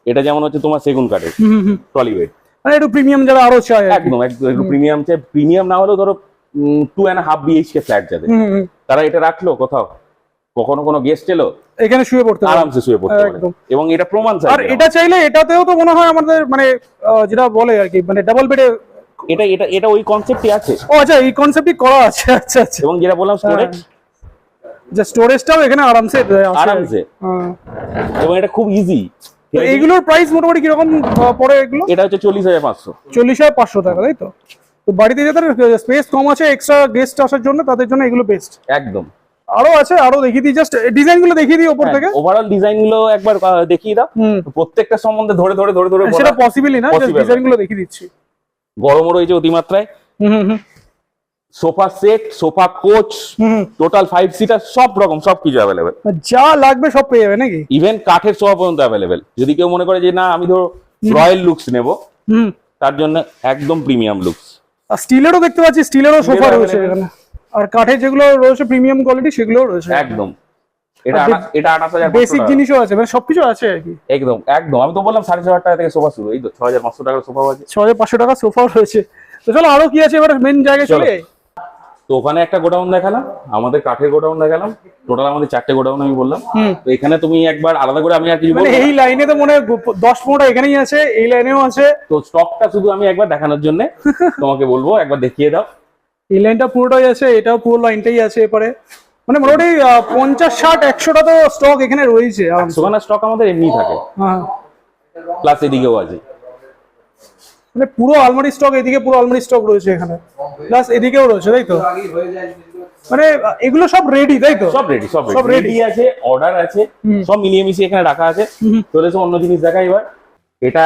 এটা যেমন হচ্ছে তোমার সেগুন কাঠের ট্রলি বেড, মানে একটু প্রিমিয়াম যারা আরো চায়। একদম একটু প্রিমিয়াম চাই। প্রিমিয়াম না হলেও ধরো 2.5 BHK ফ্ল্যাট যাদের, তারা এটা রাখলো কোথাও, কখনো কোনো গেস্ট এলো, এখানে শুয়ে পড়তে পারে, আরামসে শুয়ে পড়তে পারে। এবং এটা প্রমাণ চাই। আর এটা চাইলে এটাতেও তো মনে হয় আমাদের মানে যেটা বলে আর কি, মানে ডাবল বেডে এটা এটা এটা ওই কনসেপ্টই আছে। ও আচ্ছা, এই কনসেপ্টই করা আছে। আচ্ছা আচ্ছা। এবং যেটা বললাম স্টোরেজ, যে স্টোরেজটাও এখানে আরামসে আরামসে, এবং এটা খুব ইজি। তো এইগুলোর প্রাইস মোটামুটি কিরকম পড়ে এগুলো? এটা হচ্ছে 40,500। 40,500 টাকা, তাই তো? তো বাড়িতে যাদের স্পেস কম আছে, এক্সট্রা গেস্ট আসার জন্য, তাদের জন্য এগুলো বেস্ট। একদম। আরো আছে, আরো দেখিয়ে দিই, জাস্ট ডিজাইন গুলো দেখিয়ে দিই উপর থেকে। ওভারঅল ডিজাইন গুলো একবার দেখিয়ে দাও। প্রত্যেকটা সম্বন্ধে ধরে ধরে ধরে ধরে সেটা পসিবলই না, জাস্ট ডিজাইন গুলো দেখিয়ে দিচ্ছি। গরমও রয়েছে অতিমাত্রায়। Sofa set, sofa coach, total 5 seater সব রকম সবকিছু অ্যাভেলেবেল, যা লাগবে সব পেয়ে যাবে নাকি? ইভেন কাঠের সোফা পর্যন্ত অ্যাভেলেবেল। যদি কেউ মনে করে যে না আমি ধরো রয়্যাল লুকস নেব, তার জন্য একদম প্রিমিয়াম লুকস। আর স্টিলেরও দেখতে পাচ্ছি, স্টিলেরও সোফা রয়েছে এখানে। আর কাঠের যেগুলো রয়েছে প্রিমিয়াম কোয়ালিটি, সেগুলোও রয়েছে একদম। এটা 28,500 বেসিক জিনিসও আছে, মানে সবকিছু আছে আর কি। একদম একদম। আমি তো বললাম 6,500 টাকা থেকে সোফা শুরু, এই তো 6,500 টাকার সোফা আছে, 6,500 টাকা সোফাও রয়েছে। তো চলো আরো কি আছে এবার মেন জায়গায় চলে যাই। তো ওখানে একটা গোডাউন দেখালাম, আমাদের কাঠের গোডাউন দেখালাম, টোটাল আমাদের 4টে গোডাউন আমি বললাম। তো এখানে তুমি একবার আলাদা করে আমি আর কিছু মানে বলবো এই লাইনে তো মনে হয় 10-15টা এখানেই আছে, এই লাইনেও আছে। তো স্টকটা শুধু আমি একবার দেখানোর জন্য তোমাকে বলবো, একবার দেখিয়ে দাও। এই লাইনটা পুরোটাই আছে, এটাও পুরো লাইনটাই আছে এপারে। মানে মোটামুটি 50-60-100টা তো স্টক এখানে রয়েছে। ওখানে স্টক আমাদের এমনি থাকে, হ্যাঁ, প্লাস এদিকেও আছে। মানে পুরো আলমারি স্টক, এদিকে পুরো আলমারি স্টক রয়েছে এখানে, প্লাস এদিকেও রয়েছে, তাই তো? মানে এগুলো সব রেডি, তাই তো? সব রেডি, সব রেডি আছে, অর্ডার আছে, সব মিলিয়ে মিশিয়ে এখানে রাখা আছে। চলে এসো অন্য জিনিস দেখা। এবার এটা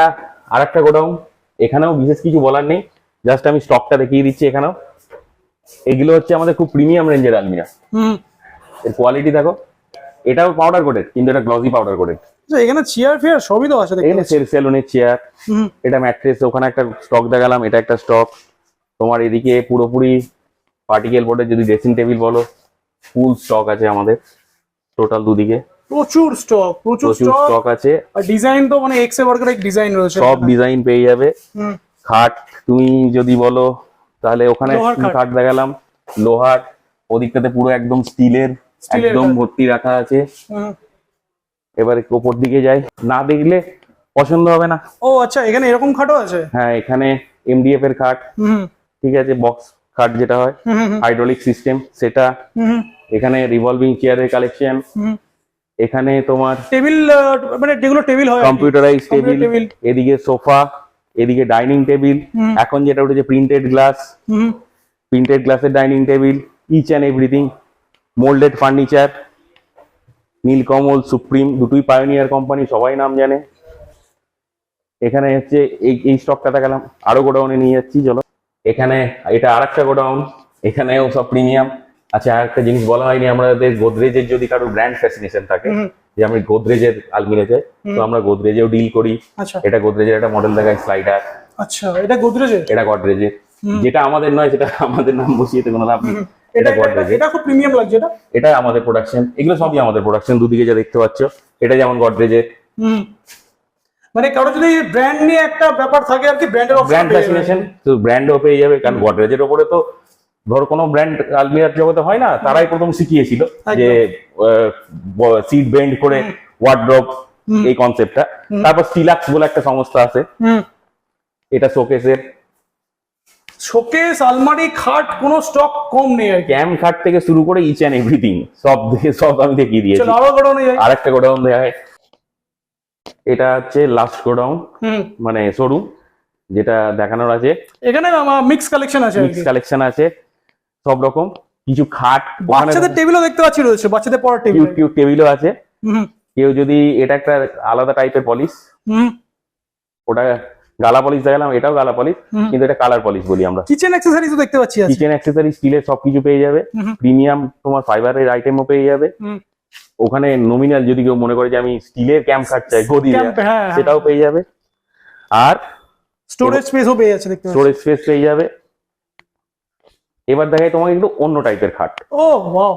আরেকটা গোডাউন, এখানেও বিশেষ কিছু বলার নেই, জাস্ট আমি স্টকটা দেখিয়ে দিচ্ছি। এখানেও এগুলো হচ্ছে আমাদের খুব প্রিমিয়াম রেঞ্জের আলমিরা। এর কোয়ালিটি দেখো, এটাও পাউডার কোটেড, কিন্তু এটা গ্লসি পাউডার কোটেড। এখানে চেয়ার ফেয়ার সবই তো আছে, এখানে সেলুনের চেয়ার, এটা ম্যাট্রেস, ওখানে একটা স্টক দেখালাম, এটা একটা স্টক। তোমার এদিকে পুরোপুরি পার্টিকেল বোর্ডের যদি ড্রেসিং টেবিল বলো, ফুল স্টক আছে আমাদের টোটাল দুদিকে। প্রচুর স্টক আছে। আর ডিজাইন তো মানে এক্স এর এক ডিজাইন রয়েছে, সব ডিজাইন পেয়ে যাবে। খাট তুমি যদি বলো তাহলে ওখানে খাট দেখালাম, লোহার, ওদিকটাতে পুরো একদম স্টিলের, একদম ভর্তি রাখা আছে। এবারে উপর দিকে যাই, না দেখলে পছন্দ হবে না। ও আচ্ছা, এখানে এরকম খাটও আছে? হ্যাঁ, এখানে এমডিএফ এর খাট, ঠিক আছে, বক্স খাট যেটা হয়, হাইড্রোলিক সিস্টেম সেটা, এখানে রিভলভিং চেয়ারের কালেকশন, এখানে তোমার টেবিল, মানে যেগুলো টেবিল হয় কম্পিউটারাইজ টেবিল, টেবিল, এদিকে সোফা, এদিকে ডাইনিং টেবিল, এখন যেটা উঠেছে প্রিন্টেড গ্লাস, প্রিন্টেড গ্লাসের dining table, each and everything, moulded furniture, Nilkamal, Supreme, দুটোই পায়োনিয়ার কোম্পানি, সবাই নাম জানে। এখানে হচ্ছে এই স্টকটা দেখালাম, আরো গোডাউনে নিয়ে যাচ্ছি চলো। এখানে এটা আর একটা গোডাউন, এখানেও সব প্রিমিয়াম। আচ্ছা, আর একটা জিনিস বলা হয়নি, আমাদের গোদরেজের যদি কারো ব্র্যান্ড ফ্যাসিনেশন থাকে, যে আমি গোদরেজের আলমিরা চাই, তো আমরা গোদরেজেও ডিল করি। আচ্ছা এটা গোদরেজের একটা মডেল দেখায়, স্লাইডার। আচ্ছা, এটা গোদরেজের, এটা গডরেজের, যেটা আমাদের নয়, সেটা আমাদের নাম বসিয়েতে কোনো লাভ নেই। এটা গডরেজের, এটা খুব প্রিমিয়াম লাগছে এটা। এটা আমাদের প্রোডাকশন, এগুলো সবই আমাদের প্রোডাকশন, দুদিকে যা দেখতে পাচ্ছ। এটা যেমন গডরেজের, মানে কারো যদি ব্র্যান্ড নিয়ে একটা ব্যাপার থাকে আর কি, ব্র্যান্ডের ব্র্যান্ড ফ্যাসিনেশন, তো ব্র্যান্ডও পেয়ে যাবে। কারণ গডরেজের ওপরে তো ধর কোনো ব্র্যান্ড আলমিরার জগতে হয় না, তারাই প্রথম শিখিয়েছিল যে সিট বেন্ড করে ওয়ার্ড্রপ, এই কনসেপ্টটা। তারপর স্টিলাক্স বলে একটা সংস্থা আছে, এটা শোকেসের, শোকেস, আলমারি, খাট, কোনো স্টক কম নেই আর কি। ক্যাম খাট থেকে শুরু করে ইচ অ্যান্ড এভরিথিং সব আমি দেখিয়ে দিয়েছি। চলো আরো গোডাউনে যাই। আরেকটা গোডাউন দেখায়, এটা হচ্ছে লাস্ট গোডাউন, মানে শোরুম যেটা দেখানোর আছে। এখানে মিক্স কালেকশন আছে, মিক্স কালেকশন আছে সব রকম, কিছু খাট, বাচ্চাদের টেবিলও দেখতে পাচ্ছি রয়েছে, বাচ্চাদের পড়ার টেবিল, কিউট কিউট টেবিলও আছে। কেউ যদি, এটা একটা আলাদা টাইপের পলিশ, ওটা গালা পলিশ দেখালাম, এটাও গালা পলিশ, কিন্তু এটা কালার পলিশ বলি আমরা। কিচেন অ্যাক্সেসরিজও দেখতে পাচ্ছি আছে, কিচেন অ্যাক্সেসরি স্টিলের সবকিছু পেয়ে যাবে, প্রিমিয়াম তোমার ফাইবারের আইটেমও পেয়ে যাবে। ওখানে নমিনাল যদি কেউ মনে করে যে আমি স্টিলের ক্যাম্প খাট চাই, গদি, সেটাও পেয়ে যাবে। আর স্টোরেজ স্পেসও পেয়ে যাচ্ছে, দেখতে পাচ্ছি স্টোরেজ স্পেস পেয়ে যাবে। এবার দেখাই তোমাকে একটু অন্য টাইপের খাট। ও ওয়াও,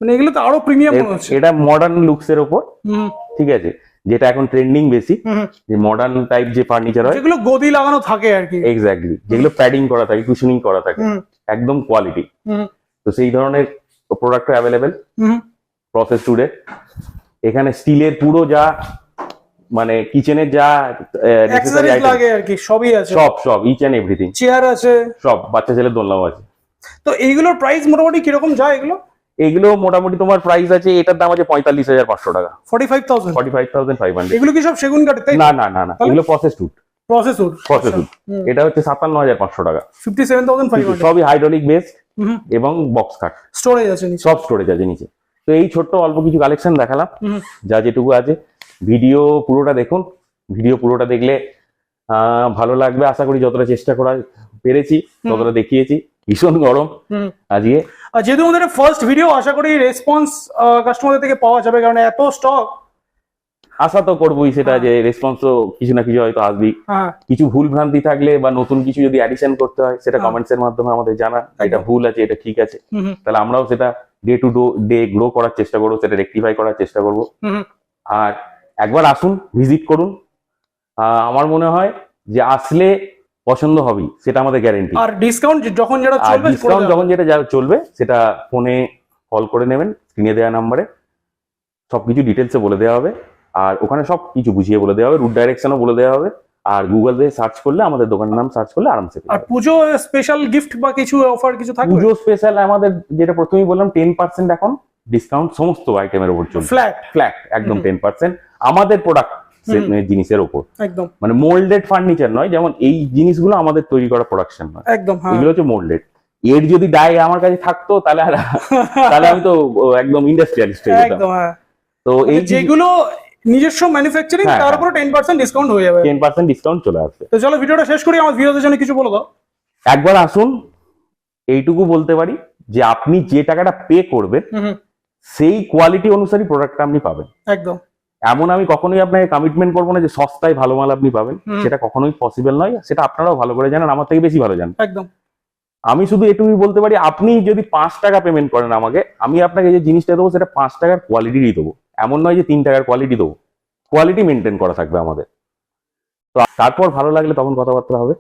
মানে এগুলো তো আরো প্রিমিয়াম মনে হচ্ছে। এটা মডার্ন লুকস এর উপর, ঠিক আছে, যেটা এখন ট্রেন্ডিং বেশি, যে মডার্ন টাইপ যে ফার্নিচার হয়, যেগুলো গদি লাগানো থাকে আর কি, এক্স্যাক্টলি, যেগুলো প্যাডিং করা থাকে, কুশনিং করা থাকে, একদম কোয়ালিটি। তো সেই ধরনের প্রোডাক্ট অ্যাভেলেবেল প্রসেস টুডে। এখানে স্টিলের পুরো যা, মানে কিচেনের যা নেসেসারি আইটেম লাগে আর কি, সবই আছে, সব ইচ এন্ড এভরিথিং, চেয়ার আছে, সব বাচ্চা ছেলের দোলনাও আছে। তো এইগুলোর প্রাইস মোটামুটি কিরকম যায় এগুলো? এগুলো মোটামুটি তোমার প্রাইস আছে, এটার দাম আছে 45,500 টাকা, 45,500। এগুলো কি সব সেগুন কাঠের? তাই না না না না, এগুলো প্রসেস উড। এটা হচ্ছে 57,500 টাকা, 57,500। সবই হাইড্রোলিক বেস এবং বক্স কাট, স্টোরেজ আছে নিচে, সব স্টোরেজ আছে নিচে। তো এই ছোট্ট অল্প কিছু কালেকশন দেখালাম, যা যেটুকু আছে। ভিডিও পুরোটা দেখুন, ভিডিও পুরোটা দেখলে ভালো লাগবে আশা করি। যতটা চেষ্টা করা পেরেছি ততটা দেখিয়েছি। ভীষণ গরম আজকে, যেহেতু আমাদের ফার্স্ট ভিডিও, আশা করি রেসপন্স কাস্টমারদের থেকে পাওয়া যাবে, কারণ এত স্টক। আশা তো করবোই সেটা, যে রেসপন্স তো কিছু না কিছু হয়তো আসবেই। কিছু ভুল ভ্রান্তি থাকলে বা নতুন কিছু যদি অ্যাডিশন করতে হয়, সেটা কমেন্টস এর মাধ্যমে আমাদের জানা, এটা ভুল আছে, এটা ঠিক আছে, তাহলে আমরাও সেটা ডে টু ডে গ্রো করার চেষ্টা করবো, সেটা রেকটিফাই করার চেষ্টা করবো। আর একবার আসুন, ভিজিট করুন, আমার মনে হয় যে আসলে পছন্দ হবেই, সেটা আমাদের গ্যারেন্টি। আর ডিসকাউন্ট যখন যেটা চলবে, ডিসকাউন্ট যখন যেটা চলবে, সেটা ফোনে কল করে নেবেন, স্ক্রিনে দেওয়া নাম্বারে সবকিছু ডিটেলসে বলে দেওয়া হবে। আর ওখানে সব কিছু বুঝিয়ে বলে দেওয়া হবে, রুট ডাইরেকশনও বলে দেওয়া হবে। আর গুগলে সার্চ করলে, আমাদের দোকানের নাম সার্চ করলে আরামসে। আর পুজো স্পেশাল গিফট বা কিছু অফার কিছু থাকবে? পুজো স্পেশাল আমাদের, যেটা প্রথমেই বললাম, 10% এখন ডিসকাউন্ট সমস্ত আইটেমের উপর চলছে, ফ্ল্যাট একদম 10% আমাদের প্রোডাক্ট জিনিসের উপর, একদম, মানে মোল্ডেড ফার্নিচার নয়, যেমন এই জিনিসগুলো আমাদের তৈরি করা প্রোডাকশন নয়, একদম, এগুলো হচ্ছে মোল্ডেড। এর যদি ডাই আমার কাছে থাকতো, তাহলে আমি তো একদম ইন্ডাস্ট্রিয়ালিস্ট হয়ে যেতাম। তো এই যেগুলো নিজস্ব ম্যানুফ্যাকচারিং, তার উপর 10% ডিসকাউন্ট হয়ে যাবে, 10% ডিসকাউন্ট চলে আসবে। তো চলো ভিডিওটা শেষ করি, আমার ভিউয়ারদের জন্য কিছু বলে দাও। একবার আসুন, এইটুকু বলতে পারি যে আপনি যে টাকাটা পে করবেন, সেই কোয়ালিটি অনুসারে প্রোডাক্টটা আপনি পাবেন, একদম। এমন আমি কখনোই আপনাকে কমিটমেন্ট করবো না যে সস্তায় ভালো মাল আপনি পাবেন, সেটা কখনোই পসিবল নয়, সেটা আপনারাও ভালো করে জানেন, আমার থেকে বেশি ভালো জানেন, একদম। আমি শুধু এটুকুই বলতে পারি, আপনি যদি 5 টাকা পেমেন্ট করেন আমাকে, আমি আপনাকে যে জিনিসটা দেবো সেটা 5 টাকার কোয়ালিটিরই দেবো, এমন নয় যে 3 টাকার কোয়ালিটি দেবো, কোয়ালিটি মেনটেন করা থাকবে আমাদের। তো তারপর ভালো লাগলে তখন কথাবার্তা হবে।